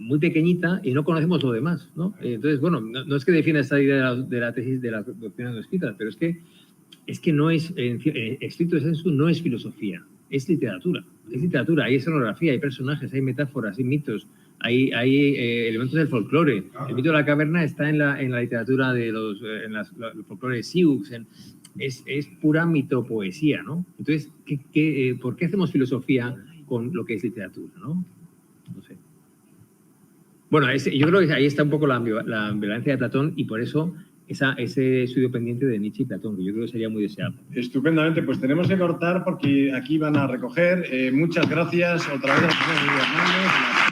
muy pequeñita, y no conocemos lo demás, ¿no? Entonces, bueno, no es que defienda esta idea de la tesis de las doctrinas no escritas, pero es que no es, en estricto sensu, no es filosofía, es literatura. Es literatura, hay escenografía, hay personajes, hay metáforas, hay mitos, hay elementos del folclore. El mito de la caverna está en la literatura de los folclore de Sioux. Es pura mitopoesía, ¿no? Entonces, ¿por qué hacemos filosofía con lo que es literatura, no? No sé. Bueno, yo creo que ahí está un poco la ambivalencia de Platón y por eso ese estudio pendiente de Nietzsche y Platón, que yo creo que sería muy deseable. Estupendamente, pues tenemos que cortar porque aquí van a recoger. Muchas gracias otra vez al profesor Hernández.